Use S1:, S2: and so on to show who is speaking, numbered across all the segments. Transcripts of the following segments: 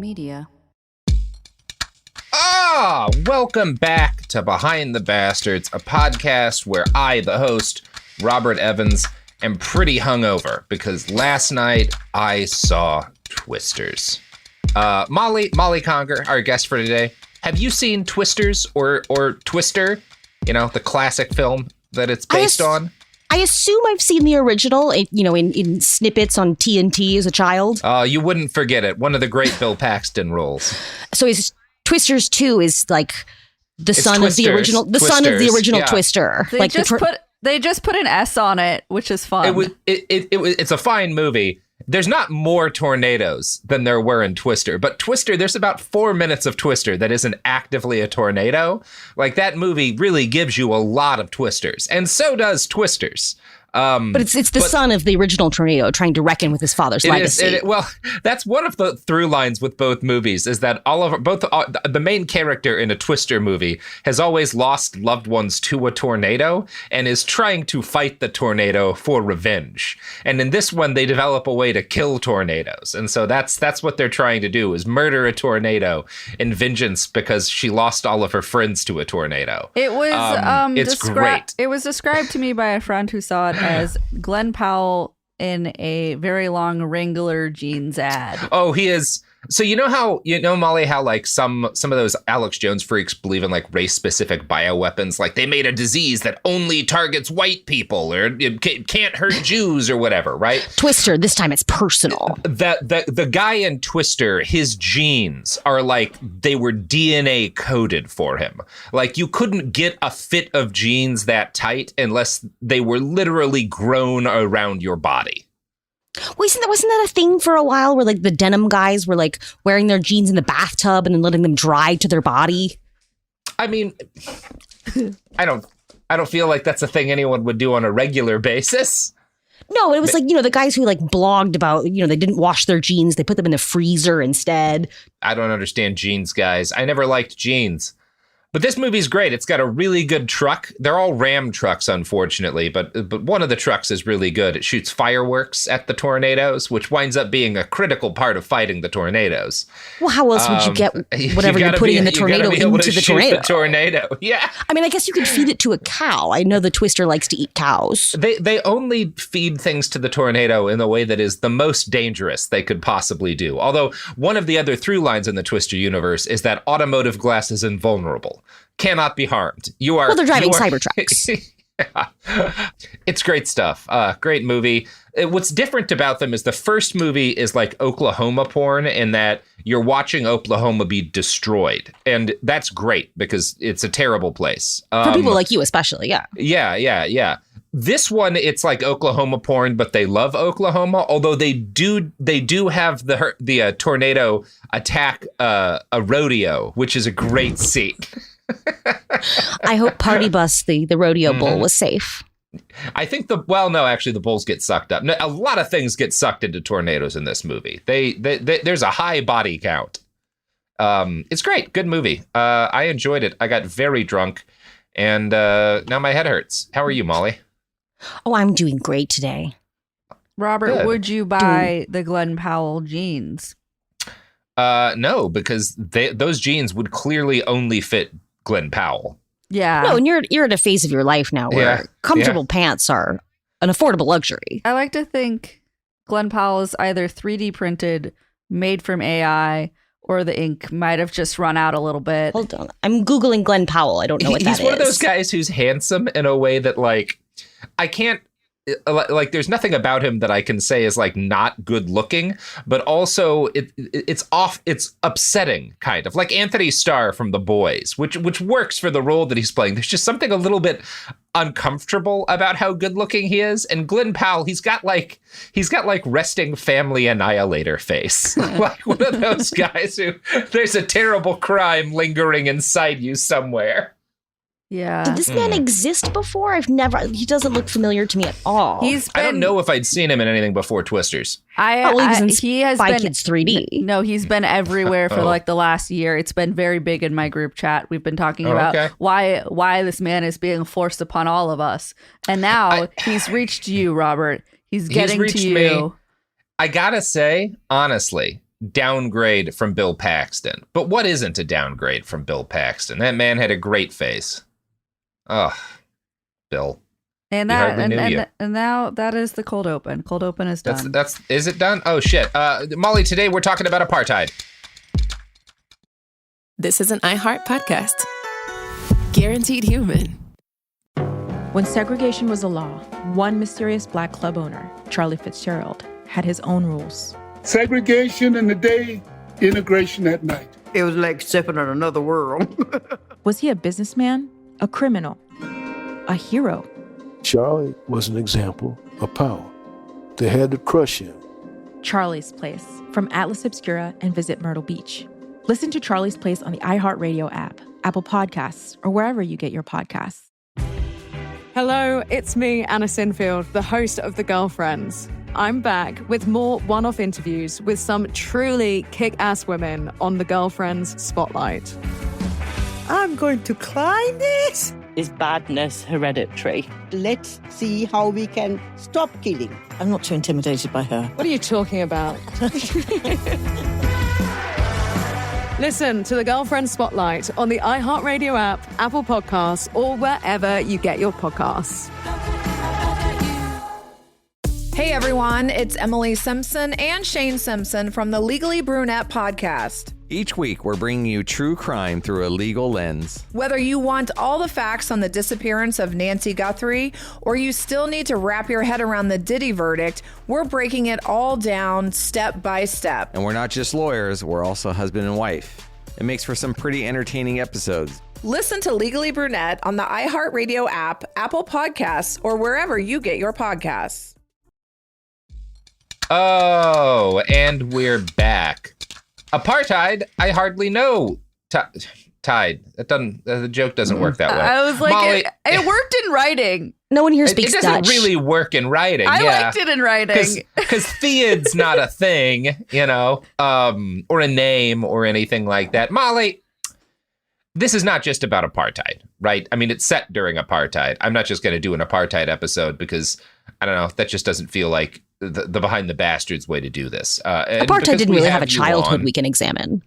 S1: Media.
S2: Welcome back to Behind the Bastards, a podcast where I, the host, Robert Evans, am pretty hungover because last night I saw Twisters. Molly Conger, our guest for today. Have you seen Twisters or Twister? You know, the classic film that it's based on?
S3: I assume I've seen the original, in snippets on TNT as a child.
S2: You wouldn't forget it. One of the great Bill Paxton roles.
S3: So is Twisters 2 is like the son of the original,
S2: yeah.
S3: Twister.
S1: They just put an S on it, which is fun.
S2: It's a fine movie. There's not more tornadoes than there were in Twister, but Twister, there's about 4 minutes of Twister that isn't actively a tornado. Like, that movie really gives you a lot of Twisters, and so does Twisters.
S3: But it's the son of the original tornado trying to reckon with his father's legacy.
S2: Well, that's one of the through lines with both movies is that the main character in a Twister movie has always lost loved ones to a tornado and is trying to fight the tornado for revenge. And in this one, they develop a way to kill tornadoes. And so that's what they're trying to do is murder a tornado in vengeance because she lost all of her friends to a tornado.
S1: It was
S2: it's great.
S1: It was described to me by a friend who saw it as Glenn Powell in a very long Wrangler jeans ad.
S2: Oh, he is. So Molly, how like some of those Alex Jones freaks believe in like race specific bioweapons, like they made a disease that only targets white people or it can't hurt Jews or whatever, right?
S3: Twister, this time it's personal.
S2: The guy in Twister, his genes are like they were DNA coded for him. Like you couldn't get a fit of jeans that tight unless they were literally grown around your body.
S3: Well, wasn't that a thing for a while where like the denim guys were like wearing their jeans in the bathtub and then letting them dry to their body?
S2: I mean, I don't feel like that's a thing anyone would do on a regular basis.
S3: No, it was like, the guys who like blogged about, they didn't wash their jeans. They put them in the freezer instead.
S2: I don't understand jeans, guys. I never liked jeans. But this movie's great. It's got a really good truck. They're all Ram trucks, unfortunately, but one of the trucks is really good. It shoots fireworks at the tornadoes, which winds up being a critical part of fighting the tornadoes.
S3: Well, how else would you get whatever you're putting in the tornado into the tornado?
S2: The tornado, yeah.
S3: I mean, I guess you could feed it to a cow. I know the Twister likes to eat cows.
S2: They only feed things to the tornado in the way that is the most dangerous they could possibly do. Although one of the other through lines in the Twister universe is that automotive glass is invulnerable. Cannot be harmed.
S3: They're driving Cybertrucks.
S2: Yeah. It's great stuff. Great movie. What's different about them is the first movie is like Oklahoma porn in that you're watching Oklahoma be destroyed. And that's great because it's a terrible place.
S3: For people like you especially, yeah.
S2: Yeah. This one, it's like Oklahoma porn, but they love Oklahoma. Although they do have the tornado attack a rodeo, which is a great scene.
S3: I hope Party Bus, the rodeo bull, was safe.
S2: I think the bulls get sucked up. A lot of things get sucked into tornadoes in this movie. There's a high body count. It's great. Good movie. I enjoyed it. I got very drunk and now my head hurts. How are you, Molly?
S3: Oh, I'm doing great today.
S1: Robert,
S2: Good.
S1: Would you buy the Glenn Powell jeans?
S2: No, because those jeans would clearly only fit Glenn Powell.
S1: Yeah.
S3: No, and you're at a phase of your life now where comfortable pants are an affordable luxury.
S1: I like to think Glenn Powell is either 3D printed, made from AI, or the ink might have just run out a little bit.
S3: Hold on. I'm Googling Glenn Powell. I don't know what that is.
S2: He's one of those guys who's handsome in a way that, like, I can't, like, there's nothing about him that I can say is like not good looking, but also it's upsetting, kind of like Anthony Starr from The Boys, which works for the role that he's playing. There's just something a little bit uncomfortable about how good looking he is. And Glenn Powell, he's got like resting family annihilator face, like one of those guys who there's a terrible crime lingering inside you somewhere.
S1: Yeah.
S3: Did this man exist before? He doesn't look familiar to me at all.
S2: I don't know if I'd seen him in anything before Twisters.
S1: He has
S3: Spy
S1: been
S3: Kids 3D.
S1: No, he's been everywhere for like the last year. It's been very big in my group chat. We've been talking about why this man is being forced upon all of us. And now he's reached you, Robert. He's getting to you.
S2: Me. I gotta say, honestly, downgrade from Bill Paxton. But what isn't a downgrade from Bill Paxton? That man had a great face. Oh, Bill.
S1: And now that is the cold open. Cold open is done.
S2: Is it done? Oh shit. Molly, today we're talking about apartheid.
S4: This is an iHeart podcast. Guaranteed human.
S5: When segregation was a law, one mysterious black club owner, Charlie Fitzgerald, had his own rules.
S6: Segregation in the day, integration at night.
S7: It was like stepping in another world.
S5: Was he a businessman, a criminal, a hero?
S8: Charlie was an example of power. They had to crush him.
S5: Charlie's Place, from Atlas Obscura and Visit Myrtle Beach. Listen to Charlie's Place on the iHeartRadio app, Apple Podcasts, or wherever you get your podcasts.
S9: Hello, it's me, Anna Sinfield, the host of The Girlfriends. I'm back with more one-off interviews with some truly kick-ass women on The Girlfriends Spotlight.
S7: I'm going to climb this.
S10: Is badness hereditary?
S7: Let's see how we can stop killing.
S10: I'm not too intimidated by her.
S9: What are you talking about? Listen to The Girlfriend Spotlight on the iHeartRadio app, Apple Podcasts, or wherever you get your podcasts.
S11: Hey everyone, it's Emily Simpson and Shane Simpson from the Legally Brunette podcast.
S12: Each week, we're bringing you true crime through a legal lens.
S11: Whether you want all the facts on the disappearance of Nancy Guthrie, or you still need to wrap your head around the Diddy verdict, we're breaking it all down step by step.
S12: And we're not just lawyers, we're also husband and wife. It makes for some pretty entertaining episodes.
S11: Listen to Legally Brunette on the iHeartRadio app, Apple Podcasts, or wherever you get your podcasts.
S2: Oh, and we're back. Apartheid, I hardly know. Tide. The joke doesn't work that way.
S1: I was like, Molly, it worked in writing.
S3: No one here speaks Dutch.
S2: It doesn't really work in writing.
S1: I liked it in writing.
S2: Because Theod's not a thing, or a name or anything like that. Molly, this is not just about apartheid, right? I mean, it's set during apartheid. I'm not just going to do an apartheid episode because, I don't know, that just doesn't feel like the Behind the Bastards way to do this.
S3: Apartheid didn't really have a childhood we can examine.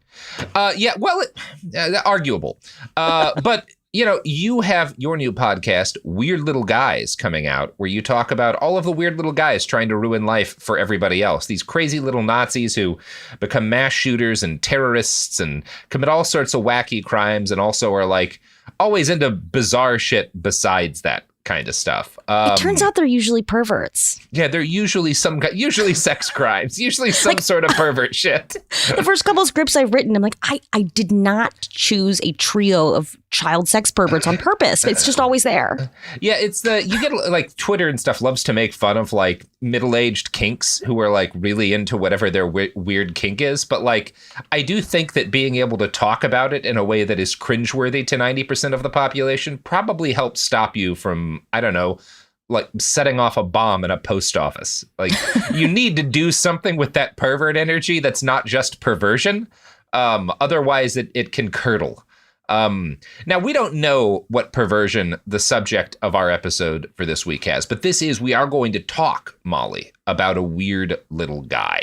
S2: Arguable. But, you have your new podcast, Weird Little Guys, coming out, where you talk about all of the weird little guys trying to ruin life for everybody else. These crazy little Nazis who become mass shooters and terrorists and commit all sorts of wacky crimes and also are like always into bizarre shit besides that kind of stuff.
S3: It turns out they're usually perverts.
S2: Yeah, they're usually usually sex crimes, usually some sort of pervert shit.
S3: The first couple of scripts I've written, I'm like, I did not choose a trio of child sex perverts on purpose. It's just always there.
S2: Yeah, you get like Twitter and stuff loves to make fun of like middle-aged kinks who are like really into whatever their weird kink is. But like, I do think that being able to talk about it in a way that is cringeworthy to 90% of the population probably helps stop you from, I don't know, like setting off a bomb in a post office. Like you need to do something with that pervert energy that's not just perversion. Otherwise it can curdle. Now, we don't know what perversion the subject of our episode for this week has, but we are going to talk, Molly, about a weird little guy.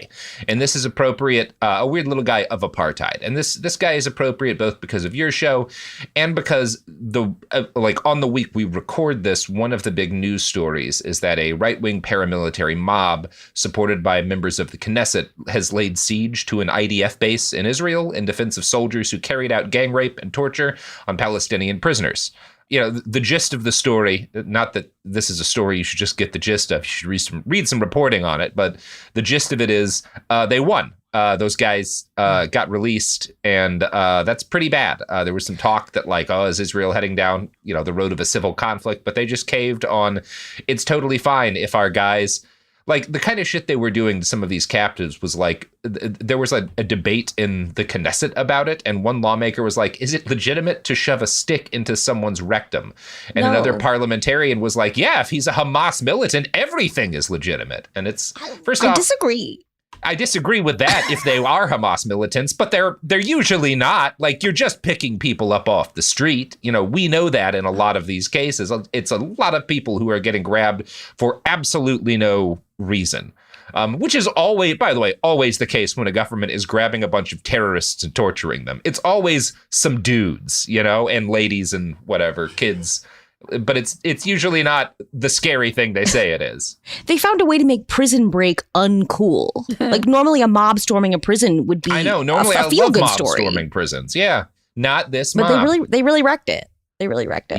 S2: And this is appropriate, a weird little guy of apartheid. And this guy is appropriate both because of your show and because on the week we record this, one of the big news stories is that a right-wing paramilitary mob supported by members of the Knesset has laid siege to an IDF base in Israel in defense of soldiers who carried out gang rape and torture on Palestinian prisoners. The gist of the story, not that this is a story you should just get the gist of, you should read some reporting on it, but the gist of it is they won. Those guys got released, and that's pretty bad. There was some talk that is Israel heading down, the road of a civil conflict, but they just caved on, it's totally fine if our guys... Like, the kind of shit they were doing to some of these captives was like, there was a debate in the Knesset about it, and one lawmaker was like, is it legitimate to shove a stick into someone's rectum? And another parliamentarian was like, yeah, if he's a Hamas militant, everything is legitimate. And it's, first off... I disagree with that if they are Hamas militants, but they're usually not. Like, you're just picking people up off the street. We know that in a lot of these cases. It's a lot of people who are getting grabbed for absolutely no reason. which is always, by the way, always the case when a government is grabbing a bunch of terrorists and torturing them. It's always some dudes, and ladies and whatever, kids. But it's usually not the scary thing they say it is.
S3: They found a way to make Prison Break uncool. Like normally a mob storming a prison would be
S2: normally
S3: a feel-good story.
S2: Storming prisons. Yeah, not this
S3: mob. But they really wrecked it.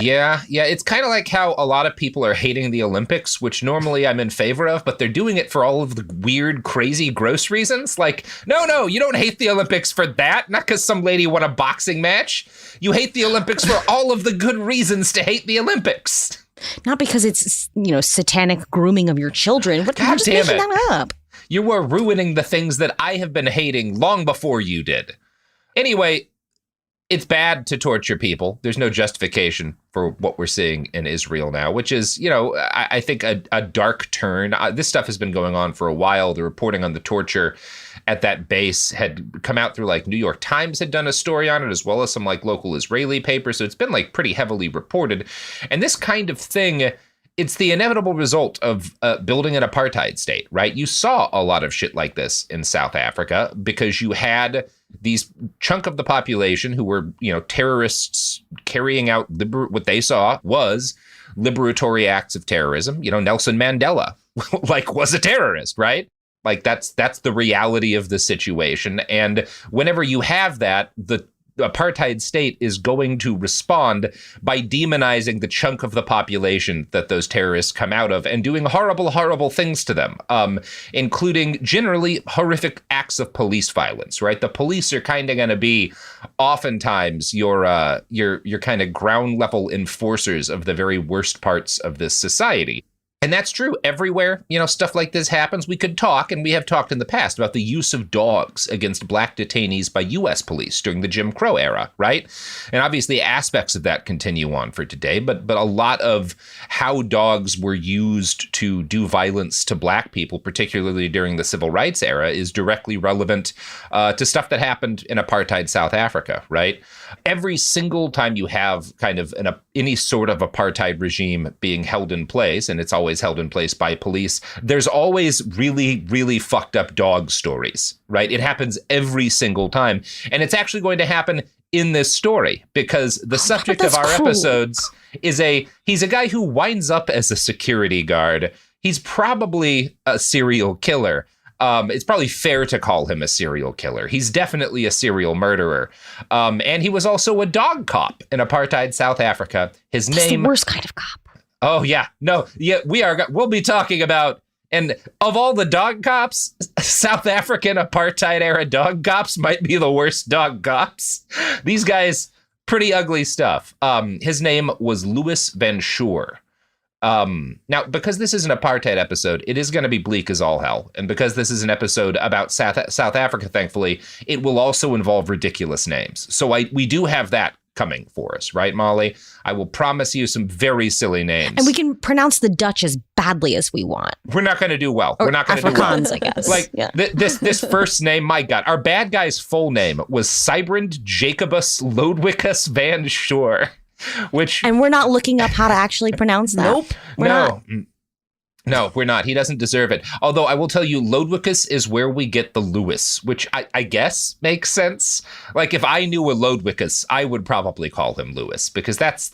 S3: Yeah.
S2: It's kind of like how a lot of people are hating the Olympics, which normally I'm in favor of, but they're doing it for all of the weird, crazy, gross reasons. Like, no, you don't hate the Olympics for that. Not because some lady won a boxing match. You hate the Olympics for all of the good reasons to hate the Olympics.
S3: Not because it's, satanic grooming of your children. What,
S2: God damn it.
S3: That up?
S2: You are ruining the things that I have been hating long before you did. Anyway, it's bad to torture people. There's no justification for what we're seeing in Israel now, which is, I think a dark turn. This stuff has been going on for a while. The reporting on the torture at that base had come out through New York Times had done a story on it, as well as some local Israeli papers. So it's been pretty heavily reported. And this kind of thing, it's the inevitable result of building an apartheid state, right? You saw a lot of shit like this in South Africa because you had these chunk of the population who were, terrorists carrying out what they saw was liberatory acts of terrorism. Nelson Mandela, was a terrorist, right? That's the reality of the situation. And whenever you have that, the apartheid state is going to respond by demonizing the chunk of the population that those terrorists come out of and doing horrible, horrible things to them, including generally horrific acts of police violence, right? The police are kind of going to be oftentimes your kind of ground level enforcers of the very worst parts of this society. And that's true everywhere, stuff like this happens. We could talk, and we have talked in the past, about the use of dogs against black detainees by U.S. police during the Jim Crow era, right? And obviously aspects of that continue on for today, but a lot of how dogs were used to do violence to black people, particularly during the civil rights era, is directly relevant to stuff that happened in apartheid South Africa, right? Every single time you have kind of any sort of apartheid regime being held in place, and it's always held in place by police, there's always really, really fucked up dog stories, right? It happens every single time. And it's actually going to happen in this story because the subject of our episodes is he's a guy who winds up as a security guard. He's probably a serial killer. It's probably fair to call him a serial killer. He's definitely a serial murderer. And he was also a dog cop in apartheid South Africa. His name...
S3: the worst kind of cop.
S2: Oh, yeah. No, yeah, we'll be talking about, and of all the dog cops, South African apartheid era dog cops might be the worst dog cops. These guys, pretty ugly stuff. His name was Louis van Schoor. Now, because this is an apartheid episode, it is going to be bleak as all hell. And because this is an episode about South Africa, thankfully, it will also involve ridiculous names. So we do have that coming for us, right, Molly? I will promise you some very silly names.
S3: And we can pronounce the Dutch as badly as we want.
S2: We're not going to do well. We're not going to do well.
S3: Afrikaans, I guess.
S2: This first name, my God, our bad guy's full name was Sybrand Jacobus Lodwickus van Schoor.
S3: And we're not looking up how to actually pronounce that.
S2: Nope. No, we're not. He doesn't deserve it. Although I will tell you, Lodwickus is where we get the Lewis, which I guess makes sense. If I knew a Lodwickus, I would probably call him Lewis because that's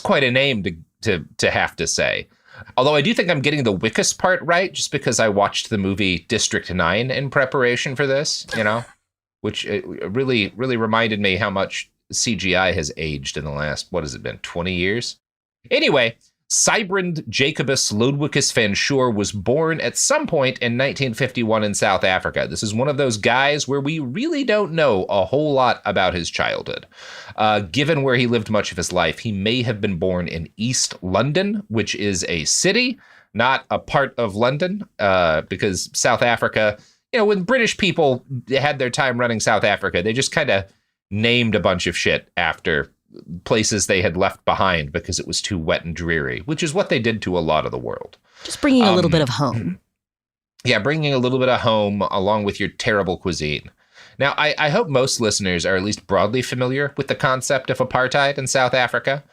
S2: quite a name to have to say. Although I do think I'm getting the Wickus part right, just because I watched the movie District 9 in preparation for this, which really, really reminded me how much CGI has aged in the last, what has it been, 20 years? Anyway, Sybrand Jacobus Lodwickus van Schoor was born at some point in 1951 in South Africa. This is one of those guys where we really don't know a whole lot about his childhood. Given where he lived much of his life, he may have been born in East London, which is a city, not a part of London, because South Africa, when British people had their time running South Africa, they just kind of named a bunch of shit after places they had left behind because it was too wet and dreary, which is what they did to a lot of the world.
S3: Just bringing a little bit of home.
S2: Yeah, bringing a little bit of home along with your terrible cuisine. Now, I hope most listeners are at least broadly familiar with the concept of apartheid in South Africa,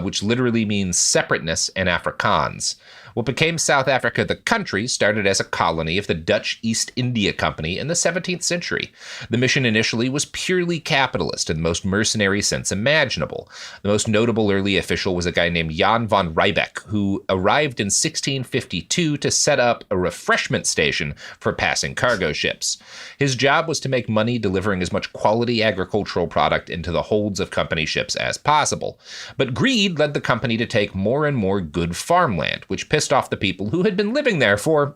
S2: which literally means separateness in Afrikaans, What became South Africa the country started as a colony of the Dutch East India Company in the 17th century. The mission initially was purely capitalist in the most mercenary sense imaginable. The most notable early official was a guy named Jan van Riebeeck, who arrived in 1652 to set up a refreshment station for passing cargo ships. His job was to make money delivering as much quality agricultural product into the holds of company ships as possible. But greed led the company to take more and more good farmland, which pissed off the people who had been living there for,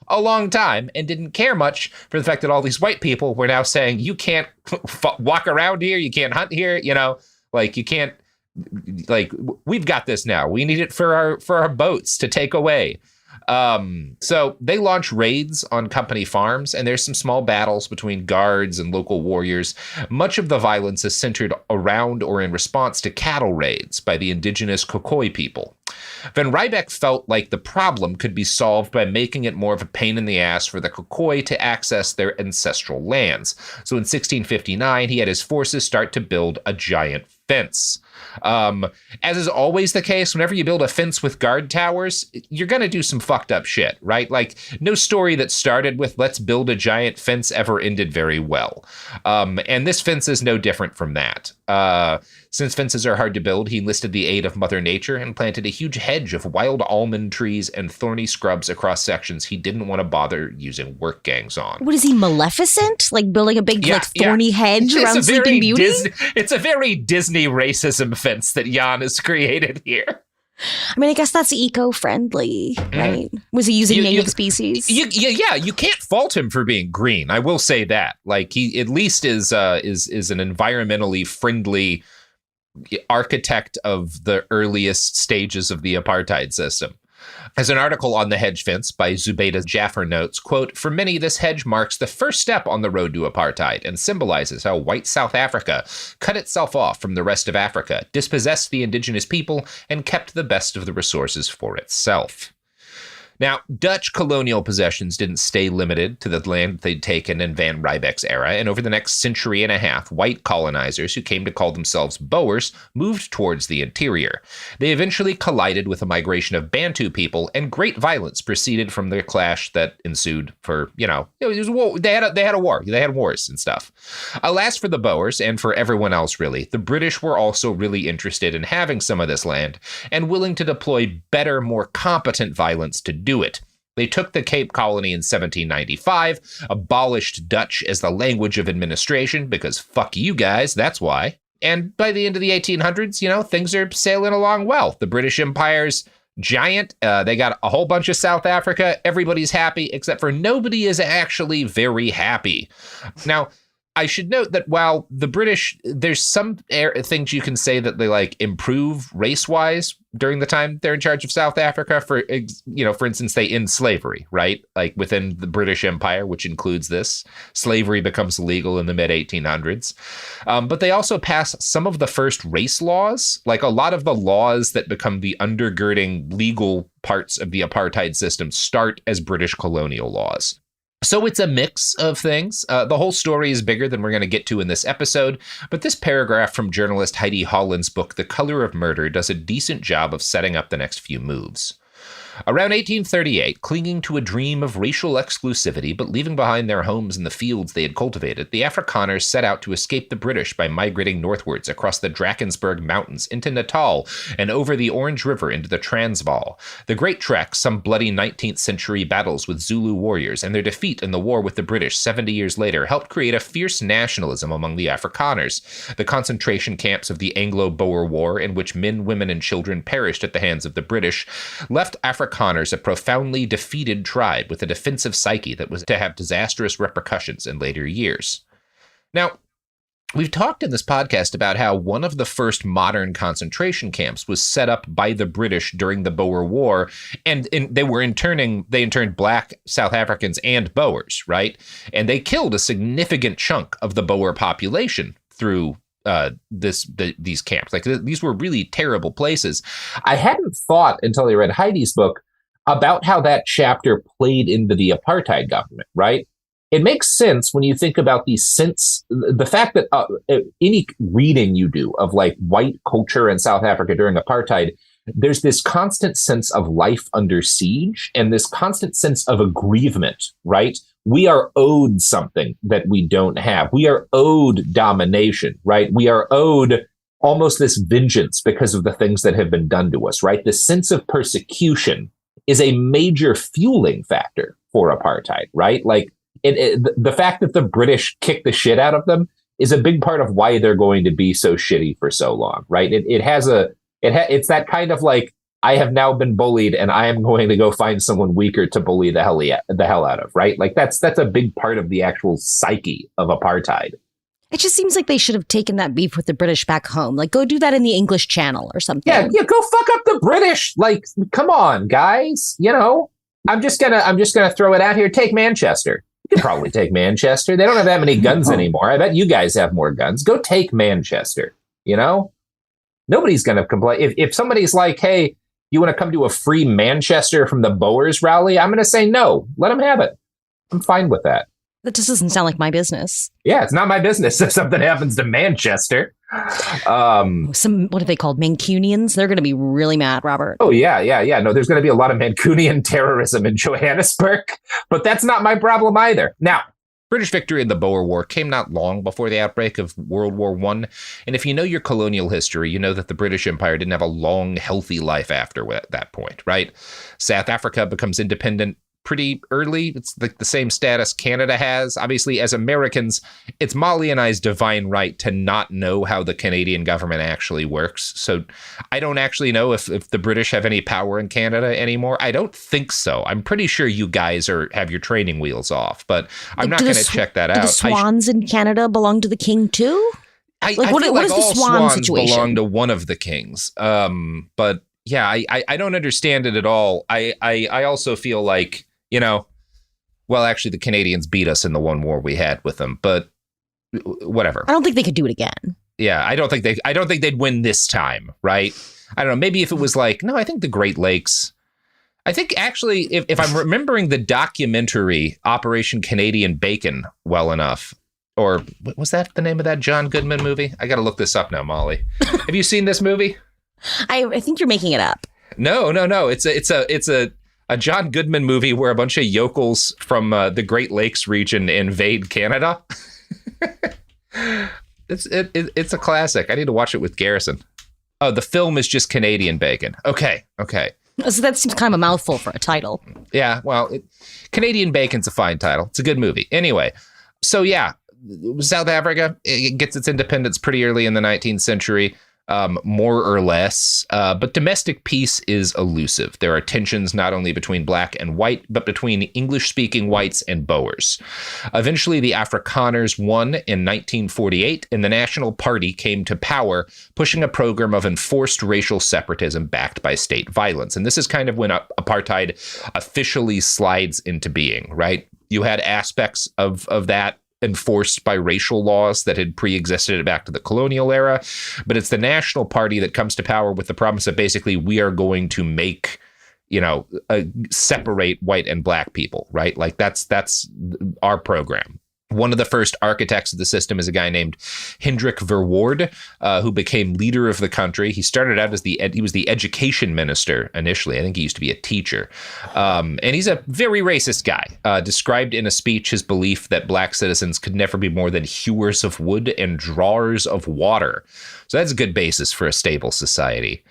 S2: a long time and didn't care much for the fact that all these white people were now saying, you can't walk around here, you can't hunt here, you can't, we've got this now. We need it for our boats to take away. So they launch raids on company farms, and there's some small battles between guards and local warriors. Much of the violence is centered around or in response to cattle raids by the indigenous Khokoi people. Van Riebeeck felt like the problem could be solved by making it more of a pain in the ass for the Khokoi to access their ancestral lands. So in 1659, he had his forces start to build a giant fence. As is always the case, whenever you build a fence with guard towers, you're going to do some fucked up shit, right? Like, no story that started with let's build a giant fence ever ended very well. And this fence is no different from that. Since fences are hard to build, he enlisted the aid of Mother Nature and planted a huge hedge of wild almond trees and thorny scrubs across sections he didn't want to bother using work gangs on.
S3: What is he, Maleficent? Like building a big thorny hedge around Sleeping Beauty?
S2: It's a very Disney racism fence that Jan has created here.
S3: I mean, I guess that's eco-friendly, right? Was he using native species?
S2: You can't fault him for being green. I will say that. Like, he at least is an environmentally friendly architect of the earliest stages of the apartheid system. As an article on the hedge fence by Zubaydah Jaffer notes, quote, "For many, this hedge marks the first step on the road to apartheid and symbolizes how white South Africa cut itself off from the rest of Africa, dispossessed the indigenous people, and kept the best of the resources for itself." Now, Dutch colonial possessions didn't stay limited to the land they'd taken in Van Riebeeck's era, and over the next century and a half, white colonizers who came to call themselves Boers moved towards the interior. They eventually collided with a migration of Bantu people, and great violence proceeded from the clash that ensued for, it was war. They had a war. They had wars and stuff. Alas for the Boers, and for everyone else, really, the British were also really interested in having some of this land, and willing to deploy better, more competent violence to do it. They took the Cape Colony in 1795, abolished Dutch as the language of administration, because fuck you guys, that's why. And by the end of the 1800s, things are sailing along well. The British Empire's giant. They got a whole bunch of South Africa. Everybody's happy, except for nobody is actually very happy. Now, I should note that while the British, there's some things you can say that they improve race-wise during the time they're in charge of South Africa. For instance, they end slavery, right? Like within the British Empire, which includes this, slavery becomes legal in the mid-1800s. But they also pass some of the first race laws, like a lot of the laws that become the undergirding legal parts of the apartheid system start as British colonial laws. So it's a mix of things. The whole story is bigger than we're going to get to in this episode, but this paragraph from journalist Heidi Holland's book, The Color of Murder, does a decent job of setting up the next few moves. Around 1838, clinging to a dream of racial exclusivity but leaving behind their homes in the fields they had cultivated, the Afrikaners set out to escape the British by migrating northwards across the Drakensberg Mountains into Natal and over the Orange River into the Transvaal. The Great Trek, some bloody 19th century battles with Zulu warriors, and their defeat in the war with the British 70 years later helped create a fierce nationalism among the Afrikaners. The concentration camps of the Anglo-Boer War, in which men, women, and children perished at the hands of the British, left Afrikaners a profoundly defeated tribe with a defensive psyche that was to have disastrous repercussions in later years. Now, we've talked in this podcast about how one of the first modern concentration camps was set up by the British during the Boer War, and they interned black South Africans and Boers, right? And they killed a significant chunk of the Boer population through these camps. These were really terrible places. I hadn't thought until I read Heidi's book about how that chapter played into the apartheid government, right? It makes sense when you think about the fact that any reading you do of white culture in South Africa during apartheid there's this constant sense of life under siege and this constant sense of aggrievement, right? We are owed something that we don't have. We are owed domination, right? We are owed almost this vengeance because of the things that have been done to us, right? The sense of persecution is a major fueling factor for apartheid, right? Like the fact that the British kicked the shit out of them is a big part of why they're going to be so shitty for so long, right? It's that kind of like, I have now been bullied and I am going to go find someone weaker to bully the hell out of, right? Like that's a big part of the actual psyche of apartheid.
S3: It just seems like they should have taken that beef with the British back home. Like, go do that in the English Channel or something.
S2: Yeah, go fuck up the British. Like, come on, guys. You know, I'm just gonna throw it out here. Take Manchester. You can probably take Manchester. They don't have that many guns anymore. I bet you guys have more guns. Go take Manchester. You know, nobody's gonna complain. If somebody's like, hey, you want to come to a free Manchester from the Boers rally? I'm gonna say no. Let them have it. I'm fine with that.
S3: That just doesn't sound like my business.
S2: Yeah, it's not my business if something happens to Manchester.
S3: What are they called? Mancunians? They're going to be really mad, Robert.
S2: Oh, yeah. No, there's going to be a lot of Mancunian terrorism in Johannesburg, but that's not my problem either. Now, British victory in the Boer War came not long before the outbreak of World War I. And if you know your colonial history, you know that the British Empire didn't have a long, healthy life after that point, right? South Africa becomes independent pretty early. It's like the same status Canada has. Obviously, as Americans, it's Molly and I's divine right to not know how the Canadian government actually works. So I don't actually know if the British have any power in Canada anymore. I don't think so. I'm pretty sure you guys have your training wheels off, but I'm not going to check that out.
S3: Do the swans in Canada belong to the king too?
S2: I feel like
S3: what is
S2: all
S3: the swan
S2: swans
S3: situation?
S2: belong to one of the kings. But yeah, I don't understand it at all. I also feel like, you know, well, actually, the Canadians beat us in the one war we had with them, but whatever.
S3: I don't think they could do it again.
S2: Yeah, I don't think they'd win this time, right? I don't know. Maybe if it was like, no, I think the Great Lakes. I think actually, if I'm remembering the documentary Operation Canadian Bacon well enough, or was that the name of that John Goodman movie? I got to look this up now, Molly. Have you seen this movie?
S3: I think you're making it up.
S2: No. It's a John Goodman movie where a bunch of yokels from the Great Lakes region invade Canada. It's a classic. I need to watch it with Garrison. Oh, the film is just Canadian Bacon. Okay.
S3: So that seems kind of a mouthful for a title.
S2: Yeah, well, Canadian Bacon's a fine title. It's a good movie. Anyway, so yeah, South Africa, it gets its independence pretty early in the 19th century. More or less, but domestic peace is elusive. There are tensions not only between black and white, but between English-speaking whites and Boers. Eventually, the Afrikaners won in 1948, and the National Party came to power, pushing a program of enforced racial separatism backed by state violence. And this is kind of when apartheid officially slides into being, right? You had aspects of that enforced by racial laws that had pre-existed back to the colonial era. But it's the National Party that comes to power with the promise that basically we are going to make, separate white and black people, right? Like that's our program. One of the first architects of the system is a guy named Hendrik Verwoerd, who became leader of the country. He started out as he was the education minister initially. I think he used to be a teacher. And he's a very racist guy. Described in a speech his belief that black citizens could never be more than hewers of wood and drawers of water. So that's a good basis for a stable society.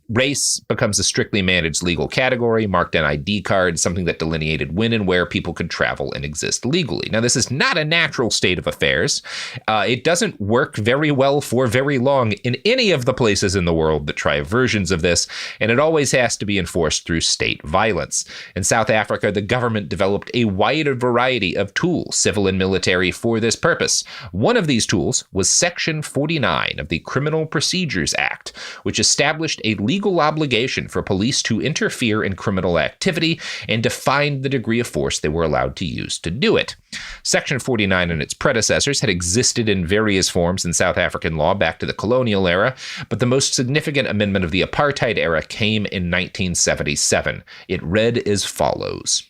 S2: Race becomes a strictly managed legal category, marked on ID cards, something that delineated when and where people could travel and exist legally. Now, this is not a natural state of affairs. It doesn't work very well for very long in any of the places in the world that try versions of this, and it always has to be enforced through state violence. In South Africa, the government developed a wide variety of tools, civil and military, for this purpose. One of these tools was Section 49 of the Criminal Procedures Act, which established a legal obligation for police to interfere in criminal activity and defined the degree of force they were allowed to use to do it. Section 49 and its predecessors had existed in various forms in South African law back to the colonial era, but the most significant amendment of the apartheid era came in 1977. It read as follows.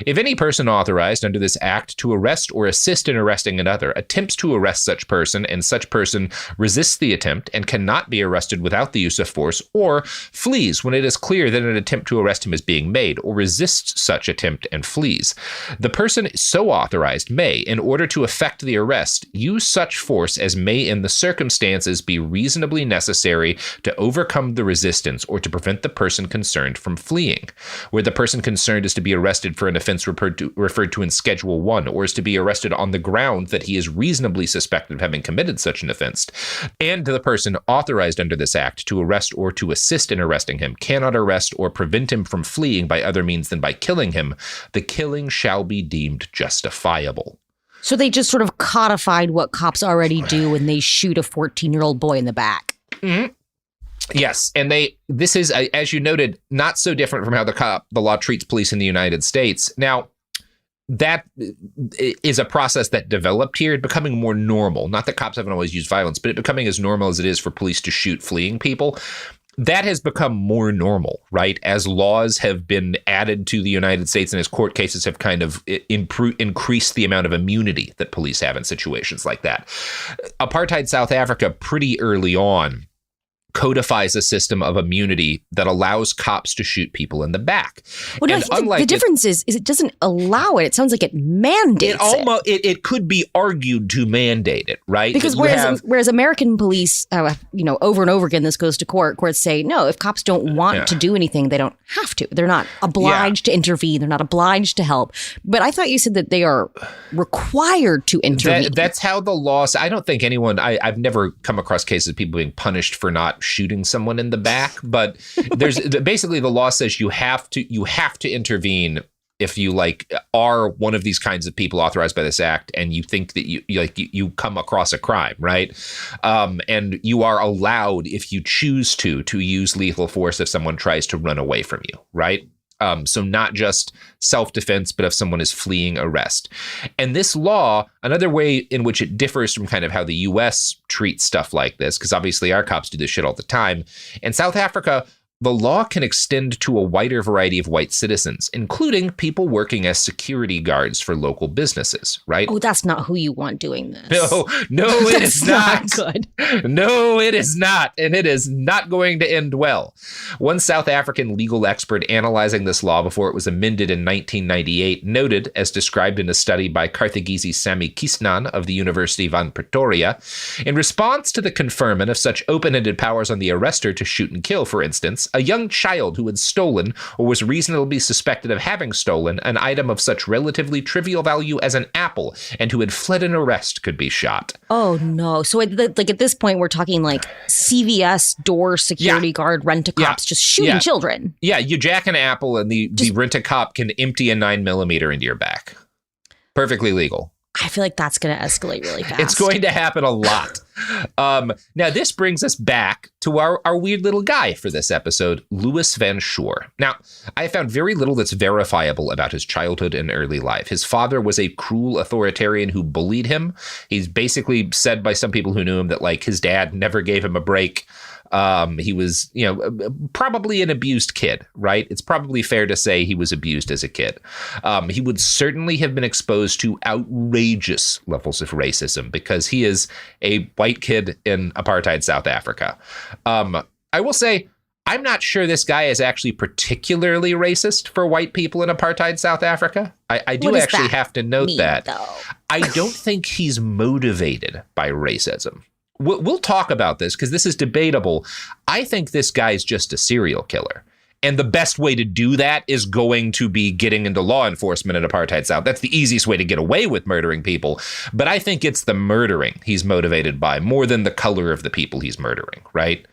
S2: If any person authorized under this act to arrest or assist in arresting another attempts to arrest such person, and such person resists the attempt and cannot be arrested without the use of force, or flees when it is clear that an attempt to arrest him is being made, or resists such attempt and flees, the person so authorized may, in order to effect the arrest, use such force as may in the circumstances be reasonably necessary to overcome the resistance or to prevent the person concerned from fleeing. Where the person concerned is to be arrested for an offense referred to in Schedule 1, or is to be arrested on the ground that he is reasonably suspected of having committed such an offense, and the person authorized under this act to arrest or to assist in arresting him cannot arrest or prevent him from fleeing by other means than by killing him, the killing shall be deemed justifiable.
S3: So they just sort of codified what cops already do when they shoot a 14-year-old boy in the back.
S2: Mm-hmm. Yes, and this is, as you noted, not so different from how the law treats police in the United States. Now, that is a process that developed here, becoming more normal. Not that cops haven't always used violence, but it becoming as normal as it is for police to shoot fleeing people. That has become more normal, right? As laws have been added to the United States and as court cases have kind of increased the amount of immunity that police have in situations like that. Apartheid South Africa, pretty early on, codifies a system of immunity that allows cops to shoot people in the back.
S3: Well, no, I think the difference is it doesn't allow it. It sounds like it mandates it.
S2: It could be argued to mandate it, right?
S3: Because whereas American police, over and over again, this goes to courts say, no, if cops don't want to do anything, they don't have to. They're not obliged to intervene. They're not obliged to help. But I thought you said that they are required to intervene.
S2: That's how the law. I don't think anyone. I've never come across cases of people being punished for not shooting someone in the back, but there's basically the law says you have to intervene if you are one of these kinds of people authorized by this act and you think that you come across a crime, right? And you are allowed, if you choose to use lethal force if someone tries to run away from you, right? So not just self-defense, but if someone is fleeing arrest. And this law, another way in which it differs from kind of how the U.S. treats stuff like this, because obviously our cops do this shit all the time. In South Africa, the law can extend to a wider variety of white citizens, including people working as security guards for local businesses, right?
S3: Oh, that's not who you want doing this.
S2: No, it is not.
S3: Good.
S2: No, it is not. And it is not going to end well. One South African legal expert analyzing this law before it was amended in 1998 noted, as described in a study by Carthagese Sami Kisnan of the University van Pretoria, in response to the conferment of such open-ended powers on the arrestor to shoot and kill, for instance, a young child who had stolen or was reasonably suspected of having stolen an item of such relatively trivial value as an apple and who had fled an arrest could be shot.
S3: Oh, no. So at this point, we're talking like CVS door security guard rent-a-cops just shooting children. Yeah,
S2: you jack an apple and the rent-a-cop can empty a 9mm into your back. Perfectly legal.
S3: I feel like that's going to escalate really fast.
S2: It's going to happen a lot. Now, this brings us back to our weird little guy for this episode, Louis van Schoor. Now, I found very little that's verifiable about his childhood and early life. His father was a cruel authoritarian who bullied him. He's basically said by some people who knew him that his dad never gave him a break. He was, probably an abused kid, right? It's probably fair to say he was abused as a kid. He would certainly have been exposed to outrageous levels of racism because he is a white kid in apartheid South Africa. I will say, I'm not sure this guy is actually particularly racist for white people in apartheid South Africa. I do actually have to note that. Though? I don't think he's motivated by racism. We'll talk about this because this is debatable. I think this guy's just a serial killer. And the best way to do that is going to be getting into law enforcement in apartheid South. That's the easiest way to get away with murdering people. But I think it's the murdering he's motivated by more than the color of the people he's murdering, right?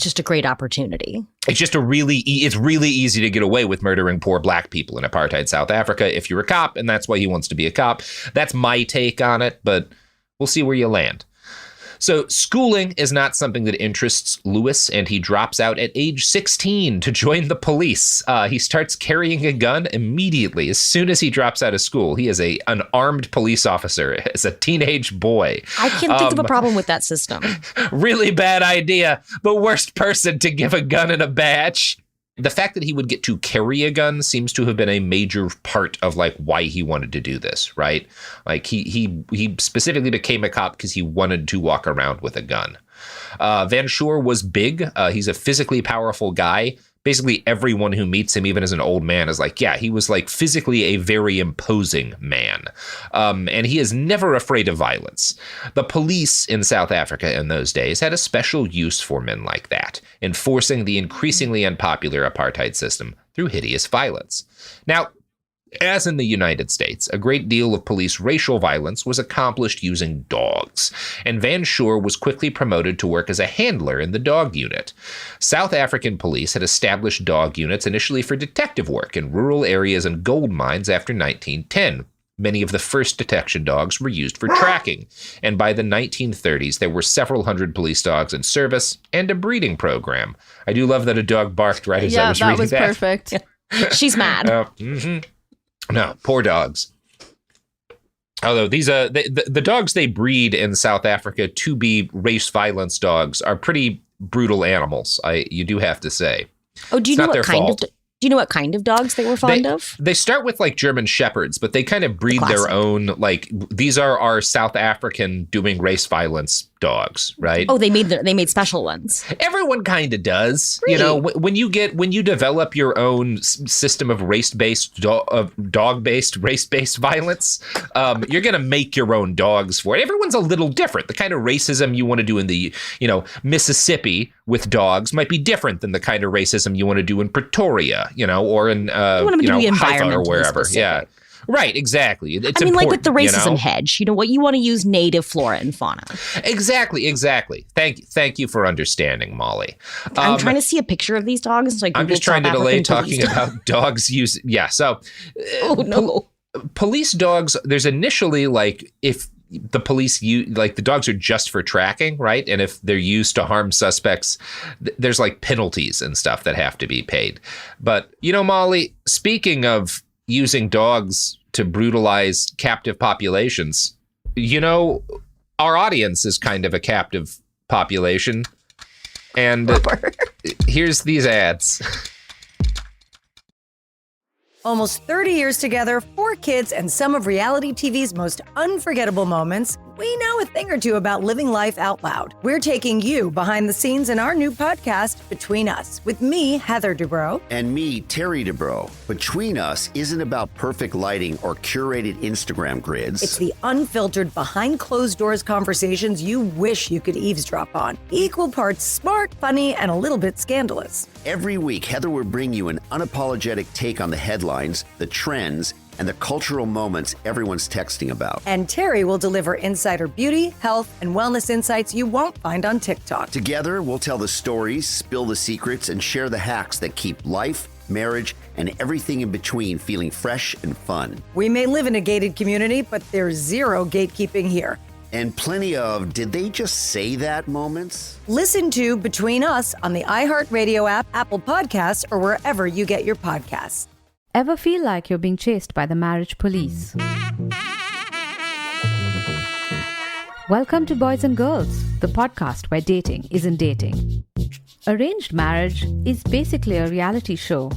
S3: Just a great opportunity.
S2: It's just it's really easy to get away with murdering poor black people in apartheid South Africa if you're a cop, and that's why he wants to be a cop. That's my take on it, but we'll see where you land. So schooling is not something that interests Louis, and he drops out at age 16 to join the police. He starts carrying a gun immediately as soon as he drops out of school. He is an armed police officer as a teenage boy.
S3: I can't think of a problem with that system.
S2: Really bad idea. The worst person to give a gun and a badge. the fact that he would get to carry a gun seems to have been a major part of like why he wanted to do this, right? Like he specifically became a cop because he wanted to walk around with a gun. Van Schoor was big. He's a physically powerful guy. Basically, everyone who meets him, even as an old man, is like, yeah, he was like physically a very imposing man. And he is never afraid of violence. The police in South Africa in those days had a special use for men like that, enforcing the increasingly unpopular apartheid system through hideous violence. Now, as in the United States, a great deal of police racial violence was accomplished using dogs, and Van Schoor was quickly promoted to work as a handler in the dog unit. South African police had established dog units initially for detective work in rural areas and gold mines after 1910. Many of the first detection dogs were used for tracking, and by the 1930s, there were several hundred police dogs in service and a breeding program. I do love that a dog barked right as I was reading that.
S1: Yeah, that was perfect.
S3: She's mad.
S2: No, poor dogs. Although these the dogs they breed in South Africa to be race violence dogs are pretty brutal animals. You do have to say.
S3: Oh, do you know what kind of? Do you know what kind of dogs they were fond of?
S2: They start with like German Shepherds, but they kind of breed their own. Like these are our South African doing race violence dogs, right?
S3: Oh, they made special ones.
S2: Everyone kind of does.
S3: Really?
S2: You know, when you develop your own system of race-based dog-based race-based violence, you're gonna make your own dogs for it. Everyone's a little different. The kind of racism you want to do in the Mississippi with dogs might be different than the kind of racism you want to do in Pretoria, or in Haifa or wherever.
S3: Specific.
S2: Yeah. Right, exactly. It's
S3: like with the racism hedge, what you want to use native flora and fauna.
S2: Exactly. Thank you for understanding, Molly.
S3: I'm trying to see a picture of these dogs.
S2: I'm just trying to delay talking about dogs use. Yeah, so police dogs. There's initially like if the police the dogs are just for tracking, right? And if they're used to harm suspects, there's like penalties and stuff that have to be paid. But Molly, speaking of using dogs to brutalize captive populations, our audience is kind of a captive population. And here's these ads.
S13: Almost 30 years together, 4 kids, and some of reality TV's most unforgettable moments, we know a thing or two about living life out loud. We're taking you behind the scenes in our new podcast, Between Us, with me, Heather Dubrow.
S14: And me, Terry Dubrow. Between Us isn't about perfect lighting or curated Instagram grids.
S13: It's the unfiltered, behind-closed-doors conversations you wish you could eavesdrop on. Equal parts smart, funny, and a little bit scandalous.
S14: Every week, Heather will bring you an unapologetic take on the headlines, the trends, and the cultural moments everyone's texting about.
S13: And Terry will deliver insider beauty, health, and wellness insights you won't find on TikTok.
S14: Together, we'll tell the stories, spill the secrets, and share the hacks that keep life, marriage, and everything in between feeling fresh and fun.
S13: We may live in a gated community, but there's zero gatekeeping here.
S14: And plenty of did they just say that moments?
S13: Listen to Between Us on the iHeartRadio app, Apple Podcasts, or wherever you get your podcasts.
S15: Ever feel like you're being chased by the marriage police? Welcome to Boys and Girls, the podcast where dating isn't dating. Arranged marriage is basically a reality show,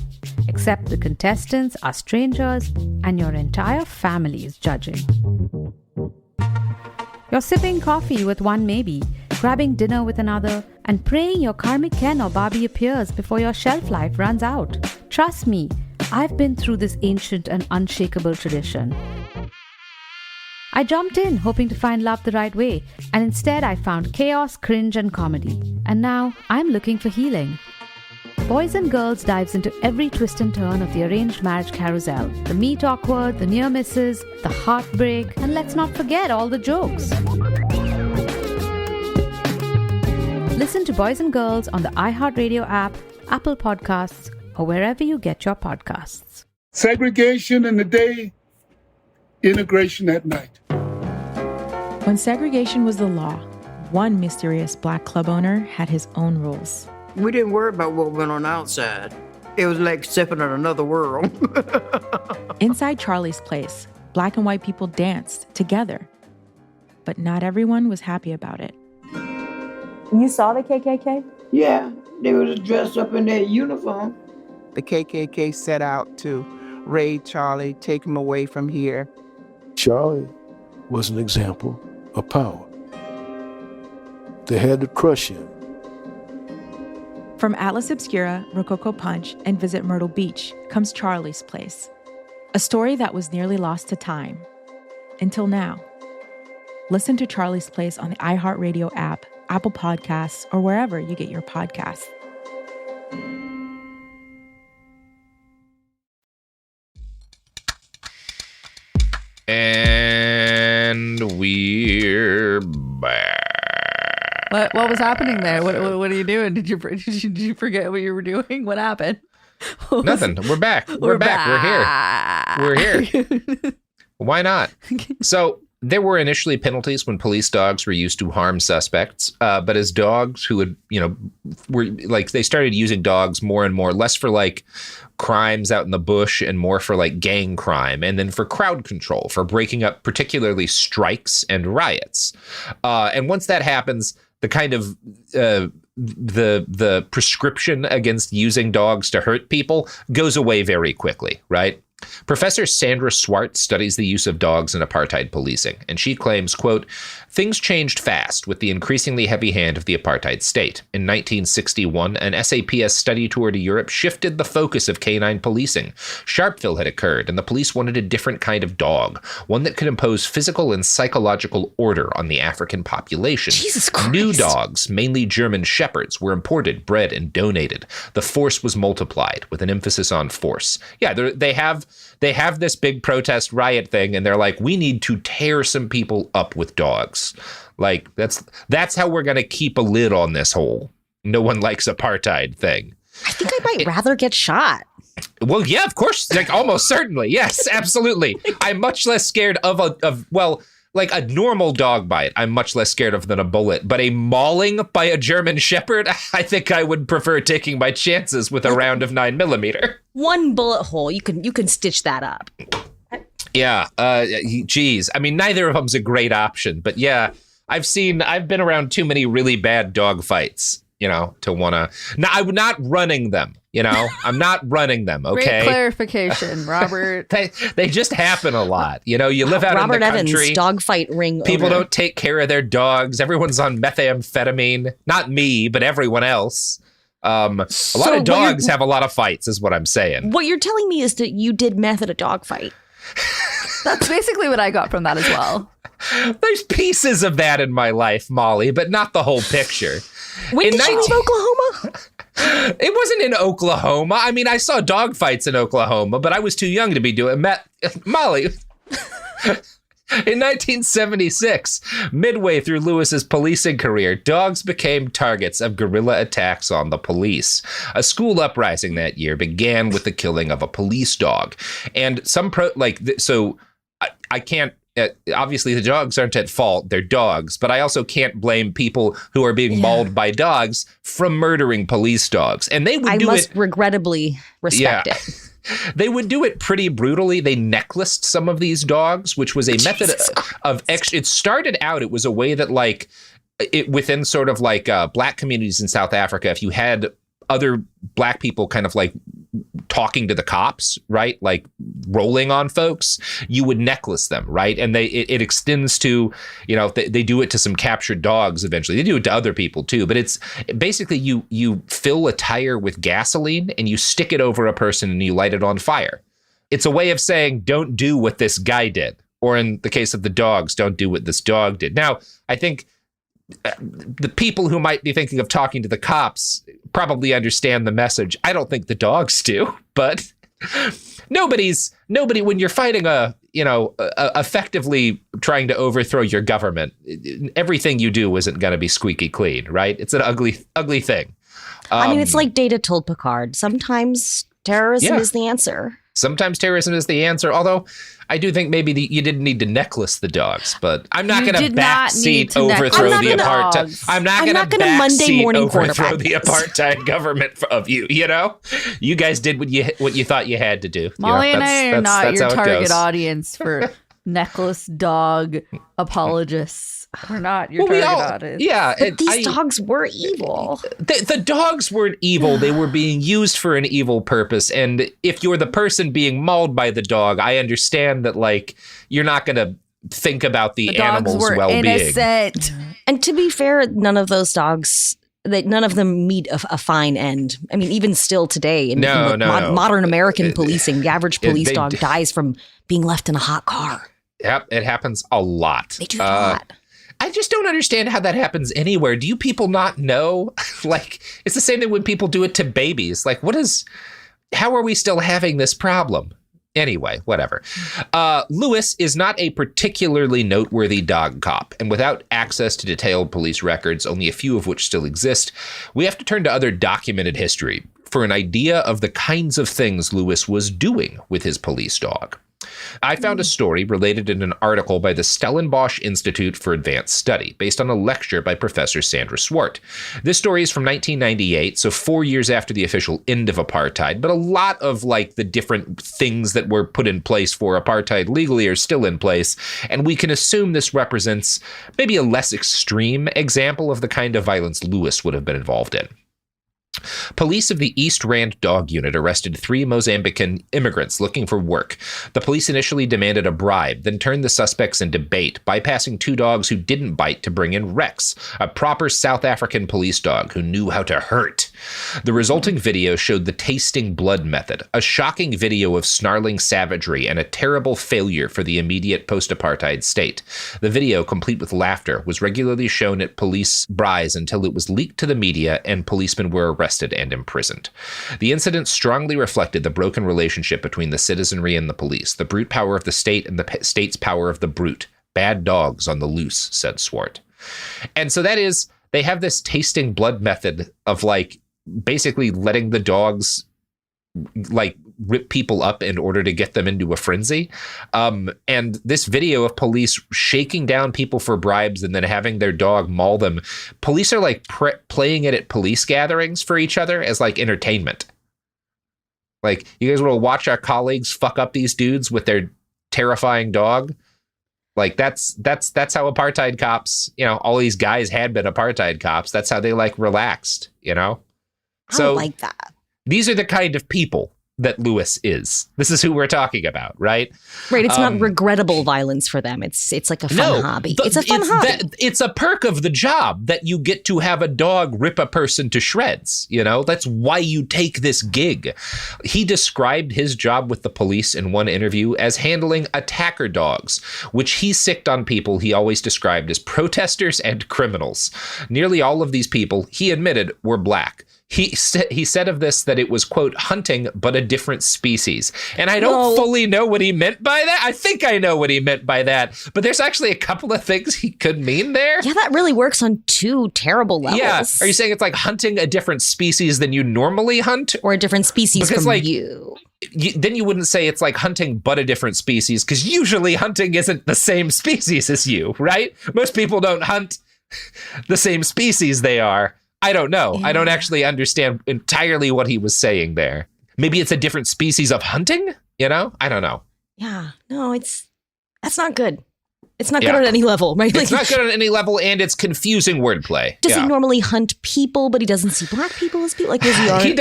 S15: except the contestants are strangers and your entire family is judging. You're sipping coffee with one maybe, grabbing dinner with another, and praying your karmic Ken or Barbie appears before your shelf life runs out. Trust me, I've been through this ancient and unshakable tradition. I jumped in hoping to find love the right way, and instead I found chaos, cringe, and comedy. And now I'm looking for healing. Boys and Girls dives into every twist and turn of the arranged marriage carousel. The meet awkward, the near misses, the heartbreak, and let's not forget all the jokes. Listen to Boys and Girls on the iHeartRadio app, Apple Podcasts, or wherever you get your podcasts.
S6: Segregation in the day, integration at night.
S5: When segregation was the law, one mysterious black club owner had his own rules.
S16: We didn't worry about what went on outside. It was like stepping in another world.
S5: Inside Charlie's Place, black and white people danced together. But not everyone was happy about it.
S17: You saw the KKK?
S16: Yeah, they was dressed up in their uniform.
S17: the KKK set out to raid Charlie, take him away from here.
S8: Charlie was an example of power. They had to crush him.
S5: From Atlas Obscura, Rococo Punch, and Visit Myrtle Beach comes Charlie's Place, a story that was nearly lost to time. Until now. Listen to Charlie's Place on the iHeartRadio app, Apple Podcasts, or wherever you get your podcasts.
S2: And we're back.
S1: What was happening there? What are you doing? Did you forget what you were doing? What happened?
S2: Nothing. We're back. We're back. We're here. Why not? So there were initially penalties when police dogs were used to harm suspects, but as dogs who would, were like, they started using dogs more and more, less for like crimes out in the bush and more for like gang crime, and then for crowd control, for breaking up particularly strikes and riots. And once that happens, the kind of the prescription against using dogs to hurt people goes away very quickly, right? Professor Sandra Swart studies the use of dogs in apartheid policing, and she claims, quote, "Things changed fast with the increasingly heavy hand of the apartheid state. In 1961, an SAPS study tour to Europe shifted the focus of canine policing. Sharpeville had occurred, and the police wanted a different kind of dog, one that could impose physical and psychological order on the African population.
S3: Jesus Christ.
S2: New dogs, mainly German shepherds, were imported, bred, and donated. The force was multiplied, with an emphasis on force." Yeah, they have this big protest riot thing, and they're like, we need to tear some people up with dogs. Like, that's how we're going to keep a lid on this whole no one likes apartheid thing.
S3: I think I might rather get shot.
S2: Well, yeah, of course. Like, almost certainly. Yes, absolutely. I'm much less scared of like a normal dog bite, I'm much less scared of than a bullet. But a mauling by a German shepherd, I think I would prefer taking my chances with a round of 9mm.
S3: One bullet hole, you can stitch that up.
S2: Yeah, geez. I mean, neither of them's a great option. But yeah, I've been around too many really bad dog fights, to want to. No, I'm not running them. I'm not running them. Okay.
S1: Great clarification, Robert.
S2: they just happen a lot. You live out
S3: Robert
S2: in the country.
S3: Evans, dogfight ring.
S2: People
S3: owner.
S2: don't take care of their dogs. Everyone's on methamphetamine. Not me, but everyone else. A lot of dogs have a lot of fights, is what I'm saying.
S3: What you're telling me is that you did meth at a dog fight.
S1: That's basically what I got from that as well.
S2: There's pieces of that in my life, Molly, but not the whole picture.
S3: When did you leave Oklahoma?
S2: It wasn't in Oklahoma. I mean, I saw dog fights in Oklahoma, but I was too young to be doing Molly. In 1976, midway through Lewis's policing career, dogs became targets of guerrilla attacks on the police. A school uprising that year began with the killing of a police dog. And I can't, obviously the dogs aren't at fault, they're dogs, but I also can't blame people who are being mauled by dogs from murdering police dogs. And they would
S3: regrettably respect it.
S2: They would do it pretty brutally. They necklaced some of these dogs, which was a method of it started out, it was a way that within sort of like black communities in South Africa, if you had other black people kind of like talking to the cops, right? Like rolling on folks, you would necklace them, right? And it extends to, they do it to some captured dogs eventually. They do it to other people too, but it's basically you fill a tire with gasoline and you stick it over a person and you light it on fire. It's a way of saying, don't do what this guy did. Or in the case of the dogs, don't do what this dog did. Now, I think the people who might be thinking of talking to the cops probably understand the message. I don't think the dogs do, but nobody, when you're fighting effectively trying to overthrow your government, everything you do isn't going to be squeaky clean, right? It's an ugly thing.
S3: I mean, it's like Data told Picard. Sometimes terrorism is the answer.
S2: Sometimes terrorism is the answer, although I do think maybe you didn't need to necklace the dogs, but I'm not going to backseat overthrow the apartheid. I'm not going to backseat overthrow the apartheid government of you. You guys did what you thought you had to do.
S1: Molly and I are not your target audience for necklace dog apologists. We're not your target audience.
S2: Yeah.
S3: But these dogs were evil.
S2: The dogs weren't evil. They were being used for an evil purpose. And if you're the person being mauled by the dog, I understand that, like, you're not going to think about the animal's well-being.
S1: Innocent.
S3: And to be fair, none of those dogs, none of them meet a fine end. I mean, even still today in modern American policing, the average police dog dies from being left in a hot car.
S2: Yep, it happens a lot.
S3: They do it a lot.
S2: I just don't understand how that happens anywhere. Do you people not know? Like, it's the same thing when people do it to babies. Like, how are we still having this problem? Anyway, whatever. Louis is not a particularly noteworthy dog cop, and without access to detailed police records, only a few of which still exist, we have to turn to other documented history for an idea of the kinds of things Louis was doing with his police dog. I found a story related in an article by the Stellenbosch Institute for Advanced Study, based on a lecture by Professor Sandra Swart. This story is from 1998, so 4 years after the official end of apartheid, but a lot of, like, the different things that were put in place for apartheid legally are still in place, and we can assume this represents maybe a less extreme example of the kind of violence Louis would have been involved in. Police of the East Rand Dog Unit arrested 3 Mozambican immigrants looking for work. The police initially demanded a bribe, then turned the suspects into bait, bypassing 2 dogs who didn't bite to bring in Rex, a proper South African police dog who knew how to hurt. The resulting video showed the tasting blood method, a shocking video of snarling savagery and a terrible failure for the immediate post-apartheid state. The video, complete with laughter, was regularly shown at police braais until it was leaked to the media and policemen were arrested and imprisoned. The incident strongly reflected the broken relationship between the citizenry and the police, the brute power of the state and the state's power of the brute. Bad dogs on the loose, said Swart. And so that is, they have this tasting blood method of, like, basically letting the dogs, like, rip people up in order to get them into a frenzy. And this video of police shaking down people for bribes and then having their dog maul them. Police are, like, playing it at police gatherings for each other as, like, entertainment. Like, you guys will watch our colleagues fuck up these dudes with their terrifying dog. Like, that's how apartheid cops, you know, all these guys had been apartheid cops. That's how they, like, relaxed, you know?
S3: I don't like that.
S2: These are the kind of people that Louis is. This is who we're talking about, right?
S3: Right. It's not regrettable violence for them. It's like a fun hobby. It's a fun hobby.
S2: It's a perk of the job that you get to have a dog rip a person to shreds. You know, that's why you take this gig. He described his job with the police in one interview as handling attacker dogs, which he sicked on people he always described as protesters and criminals. Nearly all of these people, he admitted, were black. He said of this that it was, quote, hunting, but a different species. And I don't fully know what he meant by that. I think I know what he meant by that. But there's actually a couple of things he could mean there.
S3: Yeah, that really works on 2 terrible levels.
S2: Yeah. Are you saying it's like hunting a different species than you normally hunt?
S3: Or a different species because, from like, you?
S2: Then you wouldn't say it's like hunting, but a different species, because usually hunting isn't the same species as you, right? Most people don't hunt the same species they are. I don't know. Yeah. I don't actually understand entirely what he was saying there. Maybe it's a different species of hunting, you know? I don't know.
S3: Yeah. No, that's not good. It's not good on any level, right?
S2: It's not good on any level, and it's confusing wordplay.
S3: Does he normally hunt people, but he doesn't see black people as people? Like, he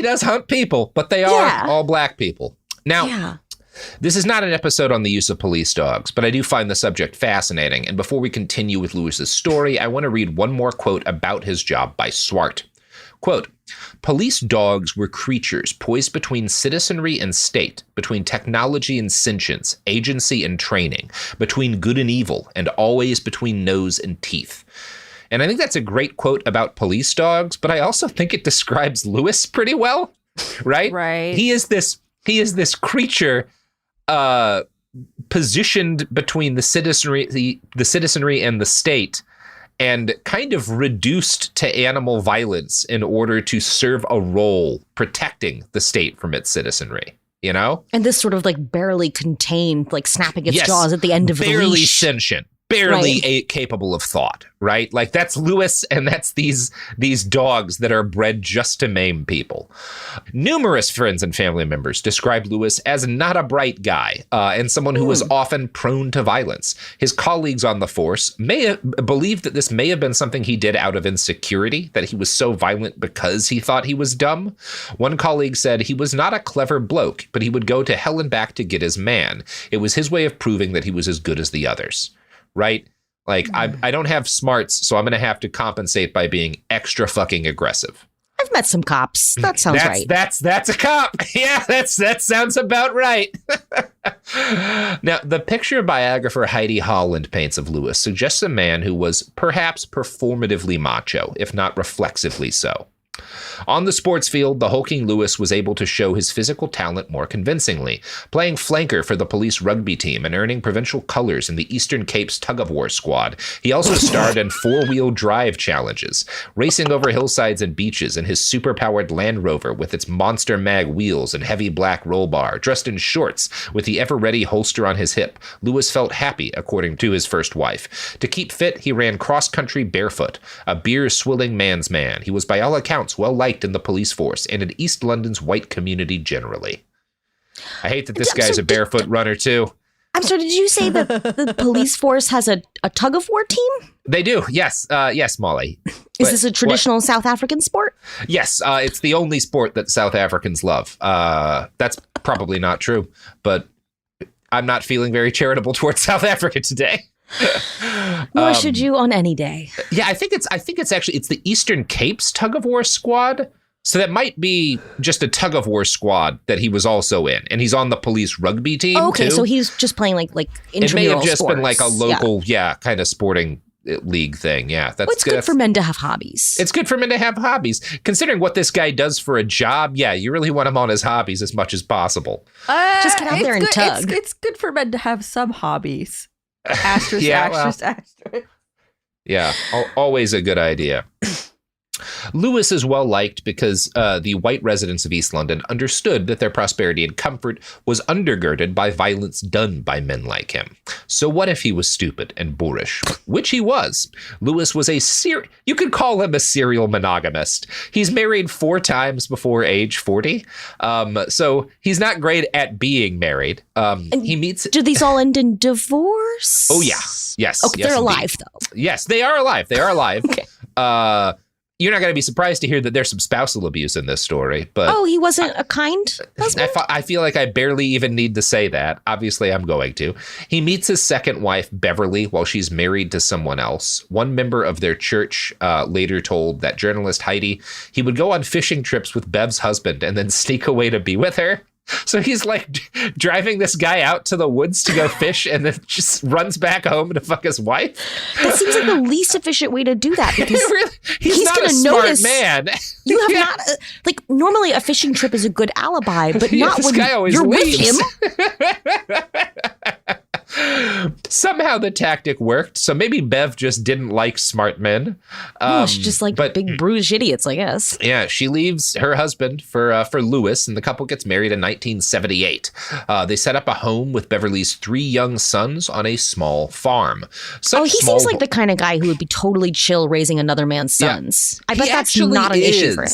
S2: does hunt people, but they are all black people. Now, this is not an episode on the use of police dogs, but I do find the subject fascinating. And before we continue with Louis's story, I want to read one more quote about his job by Swart. Quote, "Police dogs were creatures poised between citizenry and state, between technology and sentience, agency and training, between good and evil, and always between nose and teeth." And I think that's a great quote about police dogs, but I also think it describes Louis pretty well, right?
S1: Right.
S2: He is this creature positioned between the citizenry and the state, and kind of reduced to animal violence in order to serve a role protecting the state from its citizenry, you know?
S3: And this sort of like barely contained, like snapping its jaws at the end of the leash.
S2: Barely sentient. barely capable of thought, right? Like that's Louis, and that's these dogs that are bred just to maim people. Numerous friends and family members describe Louis as not a bright guy and someone who was often prone to violence. His colleagues on the force may have believed that this may have been something he did out of insecurity, that he was so violent because he thought he was dumb. One colleague said he was not a clever bloke, but he would go to hell and back to get his man. It was his way of proving that he was as good as the others. Right? Like, I don't have smarts, so I'm going to have to compensate by being extra fucking aggressive.
S3: I've met some cops. That sounds right.
S2: That's a cop. Yeah, that sounds about right. Now, the picture biographer Heidi Holland paints of Louis suggests a man who was perhaps performatively macho, if not reflexively so. On the sports field, the hulking Louis was able to show his physical talent more convincingly, playing flanker for the police rugby team and earning provincial colors in the Eastern Cape's tug-of-war squad. He also starred in four-wheel drive challenges, racing over hillsides and beaches in his super-powered Land Rover with its monster mag wheels and heavy black roll bar. Dressed in shorts with the ever-ready holster on his hip, Louis felt happy, according to his first wife. To keep fit, he ran cross-country barefoot, a beer-swilling man's man. He was by all accounts well-liked in the police force and in East London's white community generally. I hate that this guy's a barefoot runner too.
S3: I'm sorry, did you say that the police force has a tug-of-war team?
S2: They do, yes. Yes, Molly.
S3: Is this a traditional South African sport?
S2: Yes, it's the only sport that South Africans love. That's probably not true, but I'm not feeling very charitable towards South Africa today.
S3: Nor should you on any day.
S2: Yeah, I think it's the Eastern Cape's tug-of-war squad. So that might be just a tug-of-war squad that he was also in. And he's on the police rugby team,
S3: okay,
S2: too.
S3: So he's just playing like intramural
S2: It may have just
S3: sports.
S2: been like a local, kind of sporting league thing. Yeah,
S3: it's good for men to have hobbies.
S2: It's good for men to have hobbies. Considering what this guy does for a job, yeah, you really want him on his hobbies as much as possible.
S3: Just get out there and tug.
S1: It's good for men to have some hobbies. Asterisk.
S2: Yeah, always a good idea. Louis is well liked because the white residents of East London understood that their prosperity and comfort was undergirded by violence done by men like him. So what if he was stupid and boorish? Which he was. Louis was you could call him a serial monogamist. He's married 4 times before age 40. So he's not great at being married. He meets.
S3: Do these all end in divorce?
S2: Oh yeah, yes.
S3: Okay,
S2: yes,
S3: they're
S2: indeed.
S3: alive though.
S2: Yes, they are alive. They are alive.
S3: Okay.
S2: You're not going to be surprised to hear that there's some spousal abuse in this story, but
S3: he wasn't a kind husband?
S2: I feel like I barely even need to say that. Obviously, I'm going to. He meets his second wife, Beverly, while she's married to someone else. One member of their church later told that journalist Heidi he would go on fishing trips with Bev's husband and then sneak away to be with her. So he's like driving this guy out to the woods to go fish and then just runs back home to fuck his wife.
S3: That seems like the least efficient way to do that because
S2: he's not a smart man.
S3: You have not like normally a fishing trip is a good alibi, but not when you're
S2: leaves.
S3: with him.
S2: Somehow the tactic worked, so maybe Bev just didn't like smart men.
S3: She's just like big bruised idiots, I guess.
S2: Yeah, she leaves her husband for Louis, and the couple gets married in 1978. They set up a home with Beverly's 3 young sons on a small farm.
S3: He seems like the kind of guy who would be totally chill raising another man's sons. I bet that's not an issue for him.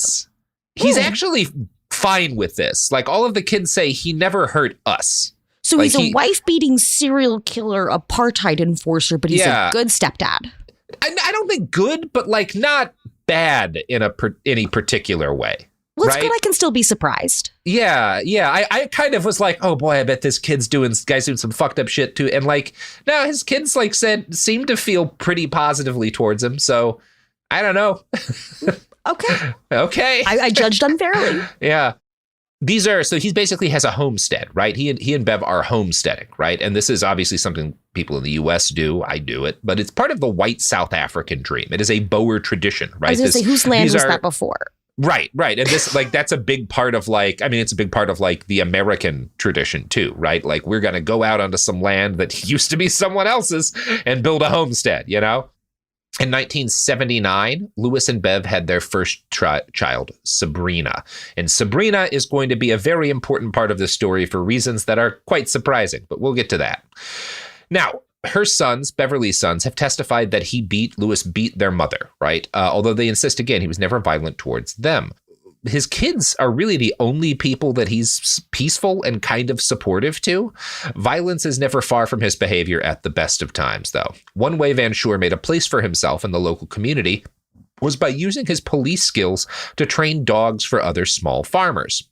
S2: He's actually fine with this. Like all of the kids say, he never hurt us.
S3: So he's a wife-beating serial killer apartheid enforcer, but he's a good stepdad.
S2: I don't think good, but like not bad in any particular way.
S3: Well, it's good. I can still be surprised.
S2: Yeah. I kind of was like, oh boy, I bet this guy's doing some fucked up shit too. And like, no, his kids seemed to feel pretty positively towards him. So I don't know. Okay.
S3: I judged unfairly.
S2: Yeah. So he basically has a homestead, right? He and Bev are homesteading, right? And this is obviously something people in the U.S. do. I do it, but it's part of the white South African dream. It is a Boer tradition, right?
S3: I was going to say, whose land was that before?
S2: Right. And this, that's a big part of it's a big part of the American tradition too, right? Like we're going to go out onto some land that used to be someone else's and build a homestead, you know? In 1979, Louis and Bev had their first child, Sabrina. And Sabrina is going to be a very important part of this story for reasons that are quite surprising, but we'll get to that. Now, her sons, Beverly's sons, have testified that Louis beat their mother, right? Although they insist, again, he was never violent towards them. His kids are really the only people that he's peaceful and kind of supportive to. Violence is never far from his behavior at the best of times, though. One way Van Schoor made a place for himself in the local community was by using his police skills to train dogs for other small farmers.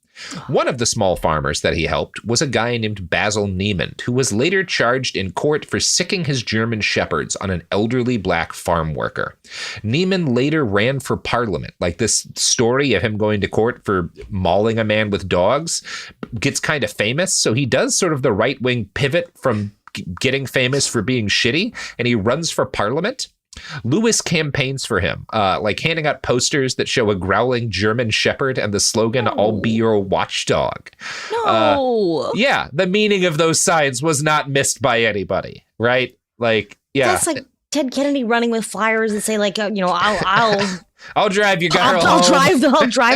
S2: One of the small farmers that he helped was a guy named Basil Neiman, who was later charged in court for sicking his German shepherds on an elderly black farm worker. Neiman later ran for parliament. Like, this story of him going to court for mauling a man with dogs gets kind of famous. So he does sort of the right-wing pivot from getting famous for being shitty, and he runs for parliament. Louis campaigns for him, like handing out posters that show a growling German shepherd and the slogan, "I'll be your watchdog."
S3: No.
S2: Yeah, the meaning of those signs was not missed by anybody, right? Like, yeah.
S3: That's like Ted Kennedy running with flyers and say, like,
S2: I'll drive you, girl.
S3: I'll drive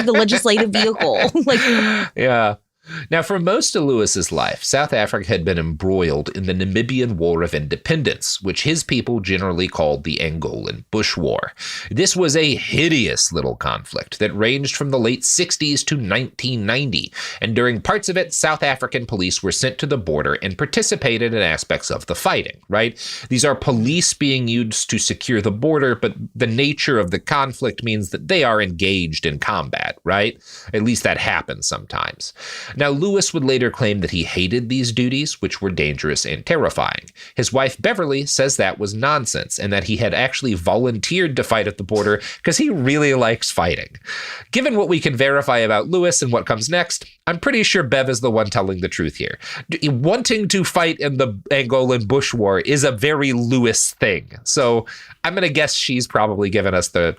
S3: the legislative vehicle. Like,
S2: yeah. Now, for most of Louis's life, South Africa had been embroiled in the Namibian War of Independence, which his people generally called the Angolan Bush War. This was a hideous little conflict that ranged from the late 60s to 1990, and during parts of it, South African police were sent to the border and participated in aspects of the fighting, right? These are police being used to secure the border, but the nature of the conflict means that they are engaged in combat, right? At least that happens sometimes. Now, Louis would later claim that he hated these duties, which were dangerous and terrifying. His wife, Beverly, says that was nonsense and that he had actually volunteered to fight at the border because he really likes fighting. Given what we can verify about Louis and what comes next, I'm pretty sure Bev is the one telling the truth here. Wanting to fight in the Angolan Bush War is a very Louis thing. So I'm going to guess she's probably given us the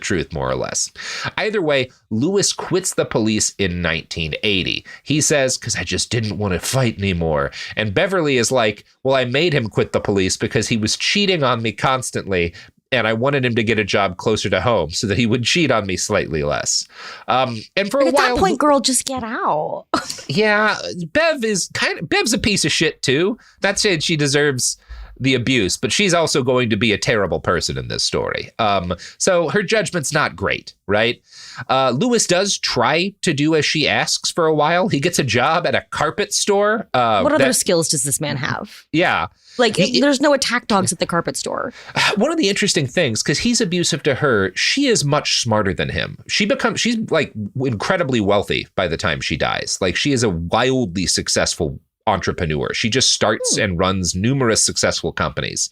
S2: truth, more or less. Either way, Louis quits the police in 1980. He says, because I just didn't want to fight anymore. And Beverly is like, well, I made him quit the police because he was cheating on me constantly, and I wanted him to get a job closer to home so that he would cheat on me slightly less. And for a while,
S3: at that point, girl, just get out.
S2: Yeah, Bev's a piece of shit too. Not saying she deserves the abuse, but she's also going to be a terrible person in this story. So her judgment's not great, right? Louis does try to do as she asks for a while. He gets a job at a carpet store.
S3: What other skills does this man have?
S2: Yeah.
S3: Like, there's no attack dogs at the carpet store.
S2: One of the interesting things, because he's abusive to her, she is much smarter than him. She's like incredibly wealthy by the time she dies. Like, she is a wildly successful entrepreneur. She just starts and runs numerous successful companies.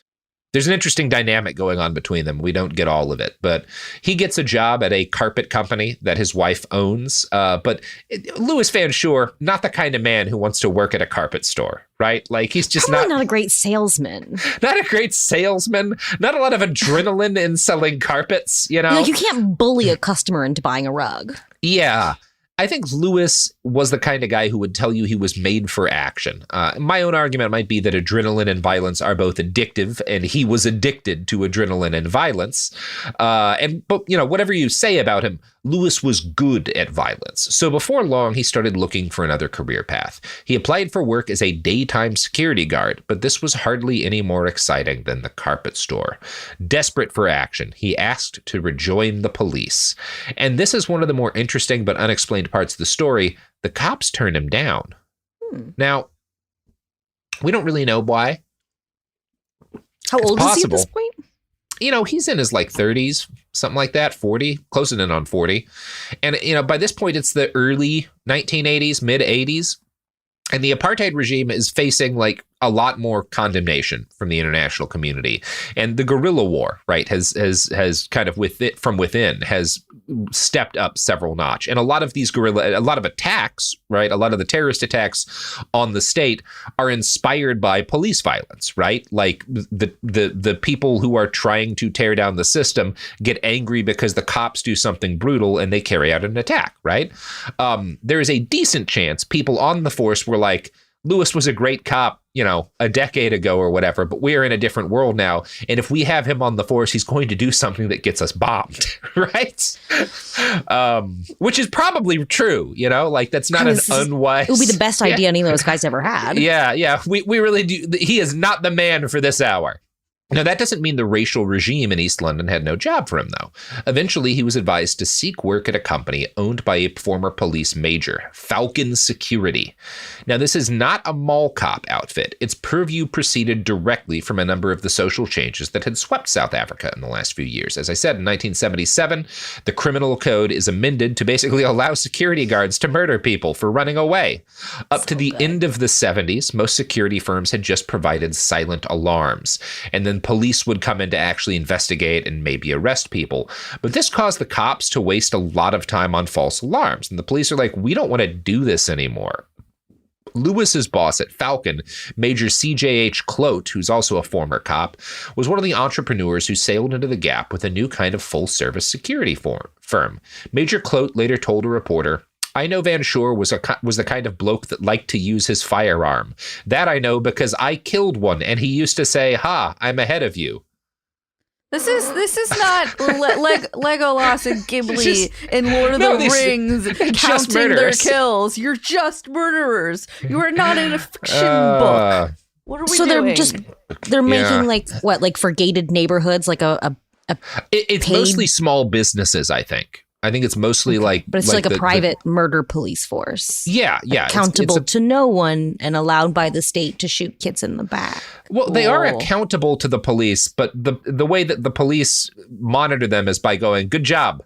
S2: There's an interesting dynamic going on between them. We don't get all of it, but he gets a job at a carpet company that his wife owns. But Louis van Schoor, not the kind of man who wants to work at a carpet store, right? Like, he's just
S3: not a great salesman.
S2: Not a great salesman. Not a lot of adrenaline in selling carpets, you know?
S3: Like, you can't bully a customer into buying a rug.
S2: Yeah. I think Louis was the kind of guy who would tell you he was made for action. My own argument might be that adrenaline and violence are both addictive, and he was addicted to adrenaline and violence. But whatever you say about him, Louis was good at violence. So before long, he started looking for another career path. He applied for work as a daytime security guard, but this was hardly any more exciting than the carpet store. Desperate for action, he asked to rejoin the police. And this is one of the more interesting but unexplained parts of the story. The cops turned him down. Now, we don't really know why.
S3: How old is he at this point?
S2: He's in his 30s, something like that, 40, closing in on 40. And, by this point, it's the early 1980s, mid 80s. And the apartheid regime is facing a lot more condemnation from the international community. And the guerrilla war, right, has kind of from within has stepped up several notch. And a lot of attacks, right, a lot of the terrorist attacks on the state are inspired by police violence, right? Like the people who are trying to tear down the system get angry because the cops do something brutal and they carry out an attack, right? There is a decent chance people on the force were like, Louis was a great cop, a decade ago or whatever, but we're in a different world now. And if we have him on the force, he's going to do something that gets us bombed, right? Which is probably true, that's not an unwise.
S3: It would be the best idea any of those guys ever had.
S2: Yeah. We really do. He is not the man for this hour. Now, that doesn't mean the racial regime in East London had no job for him, though. Eventually, he was advised to seek work at a company owned by a former police major, Falcon Security. Now, this is not a mall cop outfit. Its purview proceeded directly from a number of the social changes that had swept South Africa in the last few years. As I said, in 1977, the criminal code is amended to basically allow security guards to murder people for running away. Up to the end of the 70s, most security firms had just provided silent alarms, and then police would come in to actually investigate and maybe arrest people. But this caused the cops to waste a lot of time on false alarms. And the police are like, we don't want to do this anymore. Lewis's boss at Falcon, Major C.J.H. Clote, who's also a former cop, was one of the entrepreneurs who sailed into the gap with a new kind of full-service security firm. Major Clote later told a reporter, I know Van Schoor was the kind of bloke that liked to use his firearm. That I know because I killed one, and he used to say, "Ha, I'm ahead of you."
S1: This is not Legolas and Gimli in Lord of the Rings counting their kills. You're just murderers. You are not in a fiction book. What are we doing?
S3: They're making like for gated neighborhoods, like
S2: it's mostly small businesses, I think. I think it's mostly
S3: but it's like a private murder police force.
S2: Yeah.
S3: Accountable to no one and allowed by the state to shoot kids in the back.
S2: Well, they are accountable to the police, but the way that the police monitor them is by going, good job.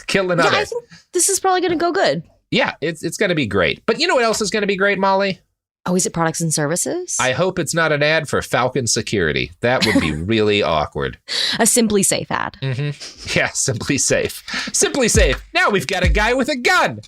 S2: Kill another.
S3: Yeah, I think this is probably going to go good.
S2: Yeah, it's going to be great. But you know what else is going to be great, Molly?
S3: Oh, is it products and services?
S2: I hope it's not an ad for Falcon Security. That would be really awkward.
S3: A Simply Safe ad.
S2: Mm-hmm. Yeah, Simply Safe. Simply Safe. Now we've got a guy with a gun.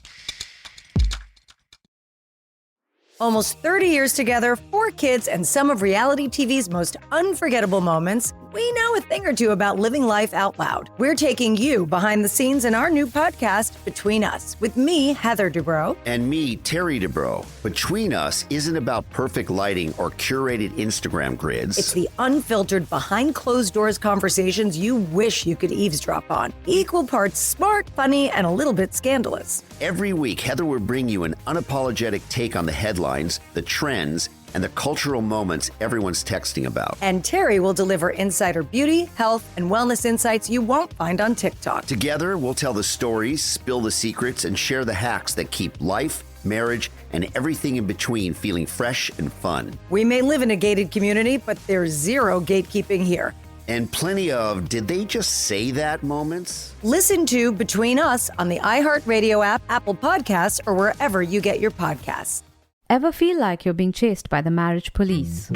S13: Almost 30 years together, 4 kids, and some of reality TV's most unforgettable moments. We know a thing or two about living life out loud. We're taking you behind the scenes in our new podcast, Between Us, with me, Heather Dubrow.
S14: And me, Terry Dubrow. Between Us isn't about perfect lighting or curated Instagram grids.
S13: It's the unfiltered, behind-closed-doors conversations you wish you could eavesdrop on. Equal parts smart, funny, and a little bit scandalous.
S14: Every week, Heather will bring you an unapologetic take on the headlines, the trends, and the cultural moments everyone's texting about.
S13: And Terry will deliver insider beauty, health, and wellness insights you won't find on TikTok.
S14: Together, we'll tell the stories, spill the secrets, and share the hacks that keep life, marriage, and everything in between feeling fresh and fun.
S13: We may live in a gated community, but there's zero gatekeeping here.
S14: And plenty of, did they just say that moments?
S13: Listen to Between Us on the iHeartRadio app, Apple Podcasts, or wherever you get your podcasts.
S15: Ever feel like you're being chased by the marriage police?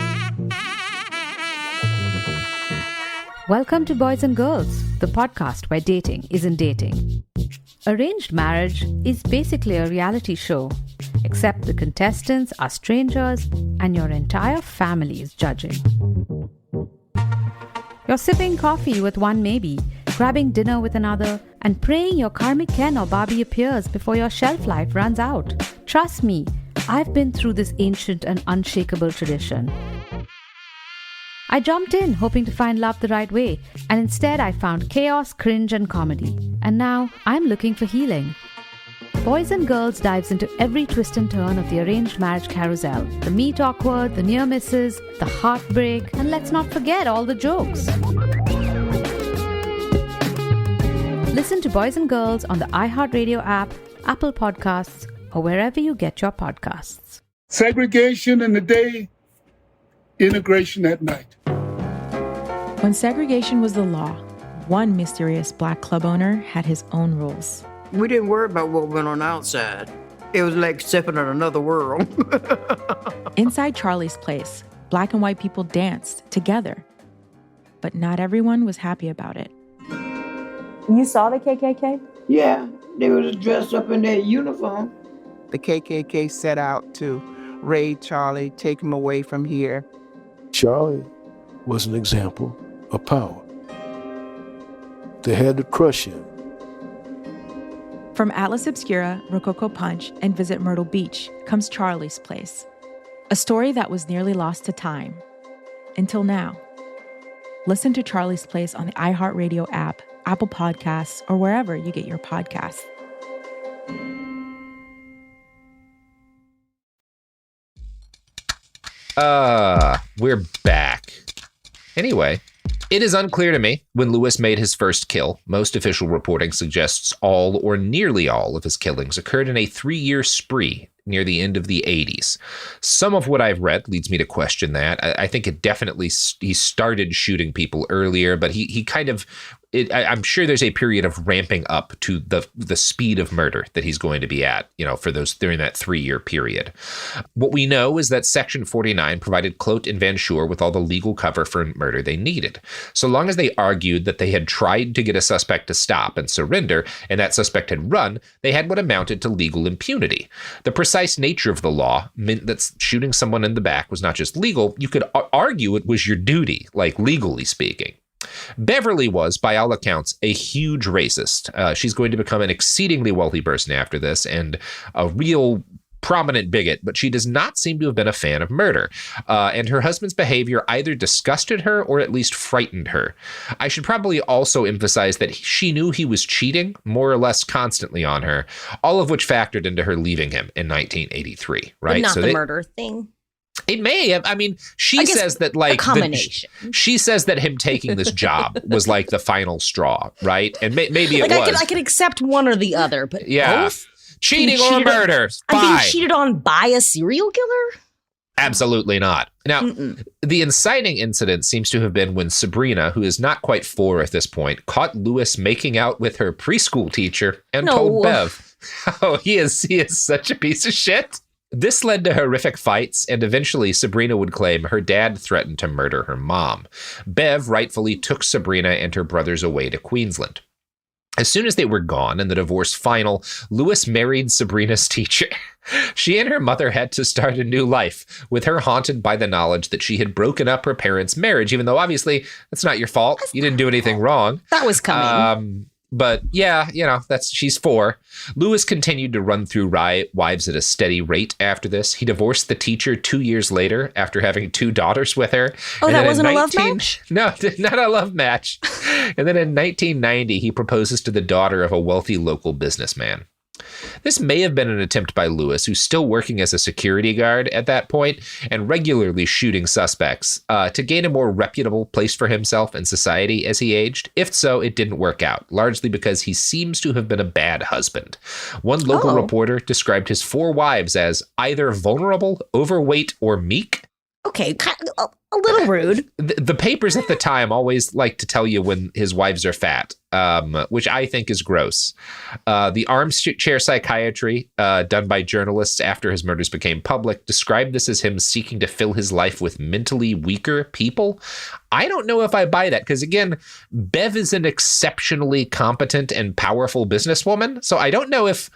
S15: Welcome to Boys and Girls, the podcast where dating isn't dating. Arranged marriage is basically a reality show, except the contestants are strangers and your entire family is judging. You're sipping coffee with one maybe, grabbing dinner with another, and praying your karmic Ken or Barbie appears before your shelf life runs out. Trust me, I've been through this ancient and unshakable tradition. I jumped in hoping to find love the right way, and instead I found chaos, cringe, and comedy. And now I'm looking for healing. Boys and Girls dives into every twist and turn of the arranged marriage carousel. The meet awkward, the near misses, the heartbreak, and let's not forget all the jokes. Listen to Boys and Girls on the iHeartRadio app, Apple Podcasts, or wherever you get your podcasts.
S6: Segregation in the day, integration at night.
S5: When segregation was the law, one mysterious black club owner had his own rules.
S16: We didn't worry about what went on outside. It was like stepping in another world.
S5: Inside Charlie's place, black and white people danced together. But not everyone was happy about it.
S18: You saw the KKK?
S16: Yeah, they was dressed up in their uniform.
S17: The KKK set out to raid Charlie, take him away from here.
S8: Charlie was an example of power. They had to crush him.
S5: From Atlas Obscura, Rococo Punch, and Visit Myrtle Beach comes Charlie's Place, a story that was nearly lost to time. Until now. Listen to Charlie's Place on the iHeartRadio app, Apple Podcasts, or wherever you get your podcasts.
S2: We're back. Anyway, it is unclear to me when Louis made his first kill. Most official reporting suggests all or nearly all of his killings occurred in a 3-year spree near the end of the 80s. Some of what I've read leads me to question that. I think it definitely, he started shooting people earlier, but he kind of, I'm sure there's a period of ramping up to the speed of murder that he's going to be at, for those during that 3-year period. What we know is that Section 49 provided Clote and Van Schoor with all the legal cover for murder they needed. So long as they argued that they had tried to get a suspect to stop and surrender, and that suspect had run, they had what amounted to legal impunity. The precise nature of the law meant that shooting someone in the back was not just legal, you could argue it was your duty, like legally speaking. Beverly was, by all accounts, a huge racist. She's going to become an exceedingly wealthy person after this and a real prominent bigot, but she does not seem to have been a fan of murder. And her husband's behavior either disgusted her or at least frightened her. I should probably also emphasize that she knew he was cheating more or less constantly on her, all of which factored into her leaving him in 1983, right?
S3: But not the murder thing.
S2: It may have. I mean, she says that like
S3: a combination.
S2: She says that him taking this job was like the final straw, right? And maybe it was.
S3: I could accept one or the or but both?
S2: Cheating or murder.
S3: I'm being cheated on by a serial killer?
S2: Absolutely not. Now, the inciting incident seems to have been when Sabrina, who is not quite 4 at this point, caught Louis making out with her preschool teacher and told Bev, "Oh, he is such a piece of shit." This led to horrific fights, and eventually Sabrina would claim her dad threatened to murder her mom. Bev rightfully took Sabrina and her brothers away to Queensland. As soon as they were gone and the divorce final, Louis married Sabrina's teacher. She and her mother had to start a new life, with her haunted by the knowledge that she had broken up her parents' marriage, even though obviously that's not your fault. You didn't do anything wrong.
S3: That was coming.
S2: But yeah, she's 4. Louis continued to run through wives at a steady rate after this. He divorced the teacher 2 years later after having 2 daughters with her.
S3: Oh, that wasn't a love match?
S2: No, not a love match. And then in 1990, he proposes to the daughter of a wealthy local businessman. This may have been an attempt by Louis, who's still working as a security guard at that point and regularly shooting suspects, to gain a more reputable place for himself in society as he aged. If so, it didn't work out, largely because he seems to have been a bad husband. One local reporter described his 4 wives as either vulnerable, overweight, or meek.
S3: Okay, a little rude.
S2: The papers at the time always like to tell you when his wives are fat, which I think is gross. The armchair psychiatry done by journalists after his murders became public described this as him seeking to fill his life with mentally weaker people. I don't know if I buy that because, again, Bev is an exceptionally competent and powerful businesswoman, so I don't know if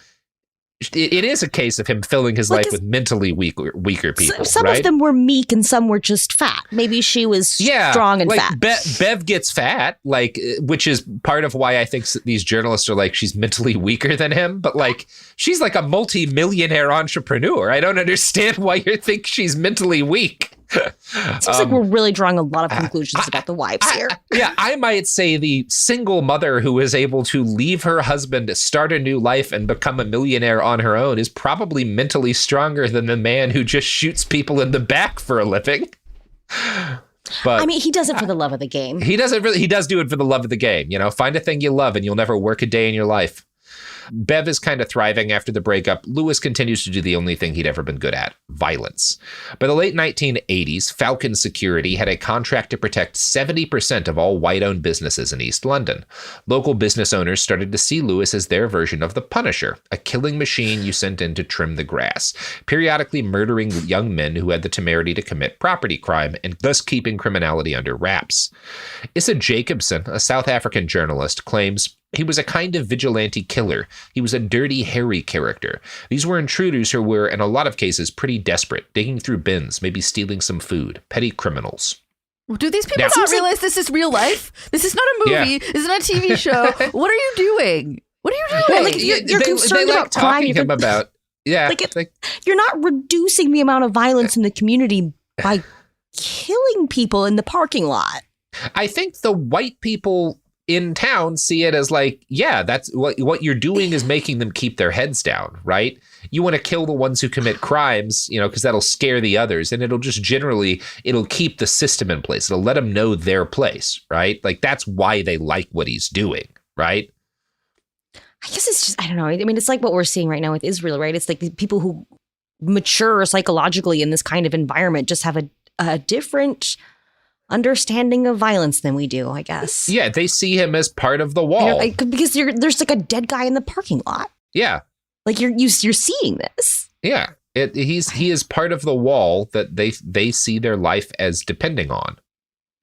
S2: it is a case of him filling his life with mentally weaker people.
S3: Some
S2: right?
S3: of them were meek and some were just fat. Maybe she was strong and fat.
S2: Bev gets fat, which is part of why I think these journalists are like, she's mentally weaker than him. But she's like a multi-millionaire entrepreneur. I don't understand why you think she's mentally weak.
S3: It seems like we're really drawing a lot of conclusions about the wives here.
S2: I might say the single mother who is able to leave her husband, start a new life, and become a millionaire on her own is probably mentally stronger than the man who just shoots people in the back for a living. But
S3: I mean, he does it for the love of the game.
S2: He does do it for the love of the game. Find a thing you love and you'll never work a day in your life. Bev is kind of thriving after the breakup. Louis continues to do the only thing he'd ever been good at, violence. By the late 1980s, Falcon Security had a contract to protect 70% of all white-owned businesses in East London. Local business owners started to see Louis as their version of the Punisher, a killing machine you sent in to trim the grass, periodically murdering young men who had the temerity to commit property crime and thus keeping criminality under wraps. Issa Jacobson, a South African journalist, claims he was a kind of vigilante killer. He was a dirty, hairy character. These were intruders who were, in a lot of cases, pretty desperate, digging through bins, maybe stealing some food, petty criminals.
S1: Do these people not realize this is real life? This is not a movie. This is not a TV show. What are you doing? What are you doing?
S3: Like, you're concerned
S2: they
S3: about
S2: like talking
S3: crime.
S2: to him about. Yeah.
S3: You're not reducing the amount of violence in the community by killing people in the parking lot.
S2: I think the white people in town see it as like, yeah, that's what you're doing is making them keep their heads down, right? You want to kill the ones who commit crimes, because that'll scare the others, and it'll keep the system in place. It'll let them know their place, right? Like, that's why they like what he's doing, right?
S3: I guess it's just, I don't know. I mean, it's like what we're seeing right now with Israel, right? It's like the people who mature psychologically in this kind of environment just have a different understanding of violence than we do, I guess.
S2: Yeah, they see him as part of the wall.
S3: Because there's like a dead guy in the parking lot.
S2: Yeah.
S3: Like you're seeing this.
S2: Yeah. He is part of the wall that they see their life as depending on.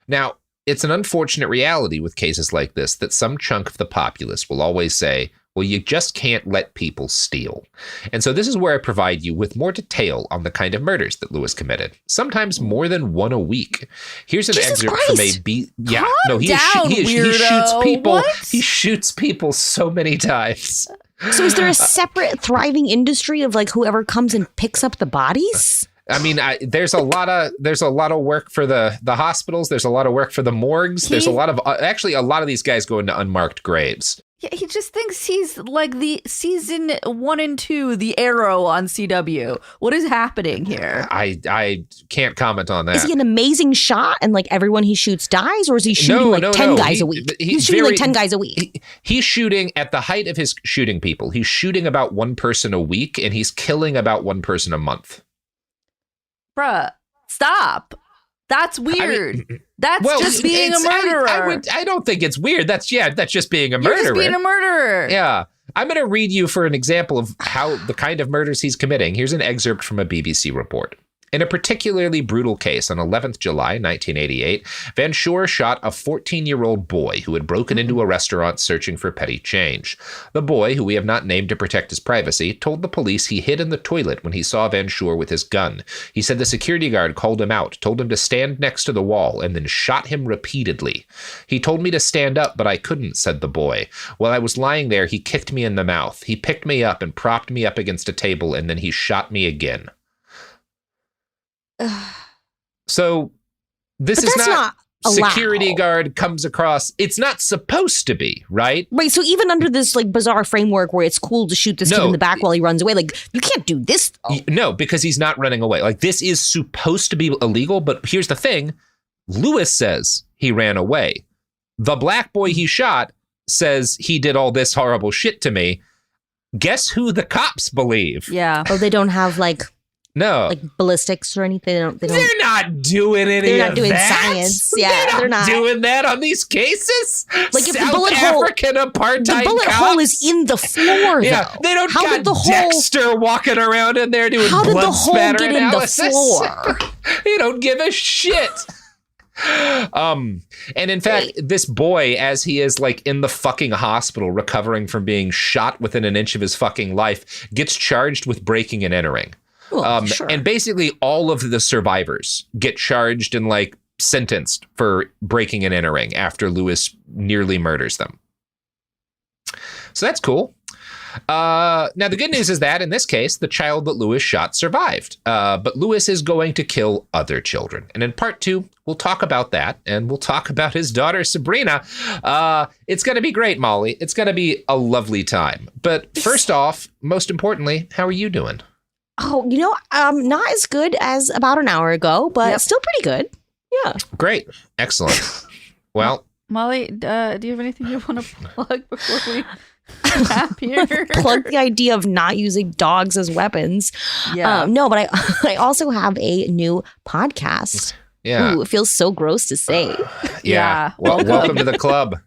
S2: Now, it's an unfortunate reality with cases like this that some chunk of the populace will always say, well, you just can't let people steal. And so this is where I provide you with more detail on the kind of murders that Louis committed, sometimes more than one a week. Here's an excerpt from a he shoots people. What? He shoots people so many times.
S3: So is there a separate thriving industry of like whoever comes and picks up the bodies?
S2: I mean, there's a lot of work for the hospitals. There's a lot of work for the morgues. There's a lot of these guys go into unmarked graves.
S1: Yeah, he just thinks he's like the season 1 and 2, the Arrow on CW. What is happening here?
S2: I can't comment on that.
S3: Is he an amazing shot and like everyone he shoots dies, or is he shooting 10 guys a week? He's shooting like 10 guys a week.
S2: He's shooting at the height of his shooting people. He's shooting about one person a week, and he's killing about one person a month.
S1: Bruh, stop. That's weird. I mean, that's just being a murderer.
S2: I don't think it's weird. That's just being a murderer.
S1: You're just being a murderer.
S2: Yeah. I'm going to read you for an example of how the kind of murders he's committing. Here's an excerpt from a BBC report. In a particularly brutal case on 11th July 1988, Van Schoor shot a 14-year-old boy who had broken into a restaurant searching for petty change. The boy, who we have not named to protect his privacy, told the police he hid in the toilet when he saw Van Schoor with his gun. He said the security guard called him out, told him to stand next to the wall, and then shot him repeatedly. He told me to stand up, but I couldn't, said the boy. While I was lying there, he kicked me in the mouth. He picked me up and propped me up against a table, and then he shot me again. So this is not security guard comes across. It's not supposed to be, right?
S3: Right. So even under this like bizarre framework where it's cool to shoot this kid in the back while he runs away, like you can't do this.
S2: No, because he's not running away. Like this is supposed to be illegal. But here's the thing. Louis says he ran away. The black boy he shot says he did all this horrible shit to me. Guess who the cops believe?
S1: Yeah.
S3: Oh, they don't have like ballistics or anything.
S2: They're not doing any
S3: They're not
S2: of
S3: doing
S2: that.
S3: science. Yeah, they're not
S2: doing that on these cases.
S3: Like if
S2: South
S3: the bullet
S2: African apartheid
S3: the bullet
S2: cops?
S3: hole is in the floor.
S2: Yeah,
S3: though.
S2: they don't
S3: How
S2: got
S3: did the
S2: Dexter walking around in there doing
S3: How did
S2: blood
S3: the hole
S2: spatter
S3: get
S2: analysis.
S3: in the floor?
S2: You don't give a shit. And in fact, this boy, as he is like in the fucking hospital recovering from being shot within an inch of his fucking life, gets charged with breaking and entering.
S3: Sure.
S2: And basically all of the survivors get charged and like sentenced for breaking and entering after Louis nearly murders them. So that's cool. Now, the good news is that in this case, the child that Louis shot survived. But Louis is going to kill other children. And in part 2, we'll talk about that. And we'll talk about his daughter, Sabrina. It's going to be great, Molly. It's going to be a lovely time. But first off, most importantly, how are you doing?
S3: Oh, not as good as about an hour ago, but still pretty good. Yeah.
S2: Great. Excellent. Well,
S1: Molly, do you have anything you want to plug before we wrap here?
S3: Plug the idea of not using dogs as weapons.
S1: Yeah.
S3: No, but I also have a new podcast.
S2: Yeah.
S3: Ooh, it feels so gross to say.
S2: Yeah. Well, welcome to the club.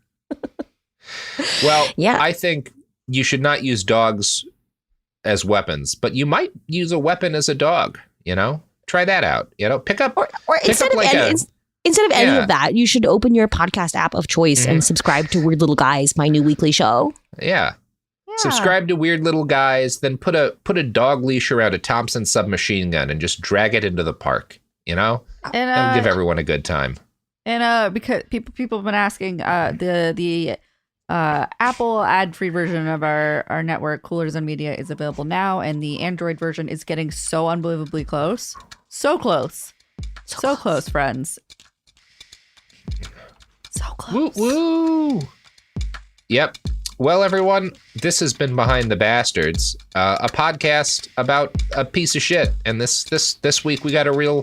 S2: Well,
S3: yeah.
S2: I think you should not use dogs as weapons, but you might use a weapon as a dog, try that out, pick up
S3: or instead of any of that, you should open your podcast app of choice and subscribe to Weird Little Guys, my new weekly show.
S2: Yeah. Subscribe to Weird Little Guys, then put a dog leash around a Thompson submachine gun and just drag it into the park, and give everyone a good time.
S1: And because people have been asking, the Apple ad-free version of our network, Cooler Zone Media, is available now, and the Android version is getting so unbelievably close. So close. So close, friends. So close.
S2: Woo woo. Yep. Well, everyone, this has been Behind the Bastards, a podcast about a piece of shit. And this week we got a real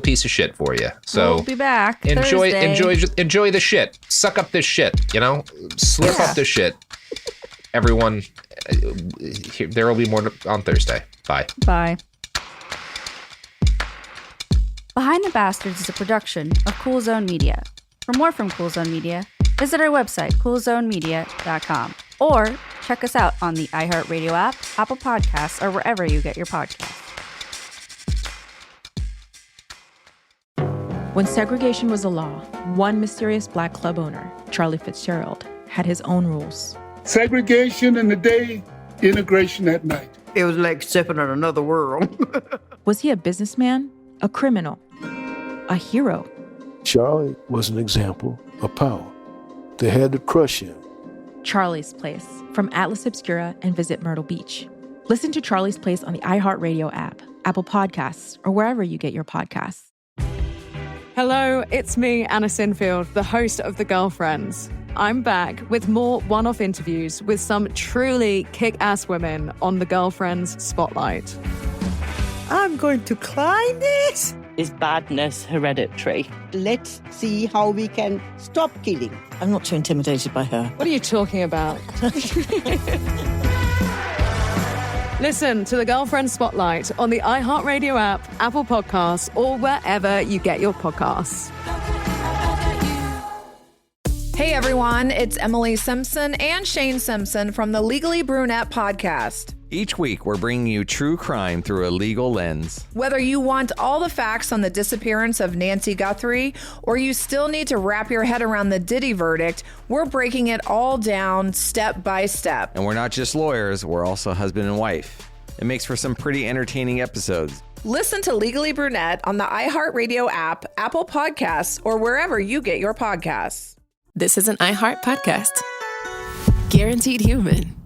S2: piece of shit for you. So
S1: we'll be back.
S2: Enjoy
S1: Thursday.
S2: the shit. Suck up this shit. Slurp up this shit. Everyone, there will be more on Thursday. Bye.
S1: Bye.
S15: Behind the Bastards is a production of Cool Zone Media. For more from Cool Zone Media, visit our website, coolzonemedia.com, or check us out on the iHeartRadio app, Apple Podcasts, or wherever you get your podcasts.
S5: When segregation was a law, one mysterious black club owner, Charlie Fitzgerald, had his own rules.
S6: Segregation in the day, integration at night.
S16: It was like stepping in another world.
S5: Was he a businessman, a criminal, a hero?
S8: Charlie was an example of power. They had to crush him.
S5: Charlie's Place, from Atlas Obscura and Visit Myrtle Beach. Listen to Charlie's Place on the iHeartRadio app, Apple Podcasts, or wherever you get your podcasts.
S9: Hello, it's me, Anna Sinfield, the host of The Girlfriends. I'm back with more one-off interviews with some truly kick-ass women on The Girlfriends Spotlight.
S7: I'm going to climb this.
S10: Is badness hereditary?
S7: Let's see how we can stop killing.
S10: I'm not too intimidated by her.
S9: What are you talking about? Listen to The Girlfriend Spotlight on the iHeartRadio app, Apple Podcasts, or wherever you get your podcasts.
S11: Hey everyone, it's Emily Simpson and Shane Simpson from the Legally Brunette podcast.
S12: Each week, we're bringing you true crime through a legal lens.
S11: Whether you want all the facts on the disappearance of Nancy Guthrie, or you still need to wrap your head around the Diddy verdict, we're breaking it all down step by step.
S12: And we're not just lawyers, we're also husband and wife. It makes for some pretty entertaining episodes.
S11: Listen to Legally Brunette on the iHeartRadio app, Apple Podcasts, or wherever you get your podcasts.
S4: This is an iHeart podcast. Guaranteed human.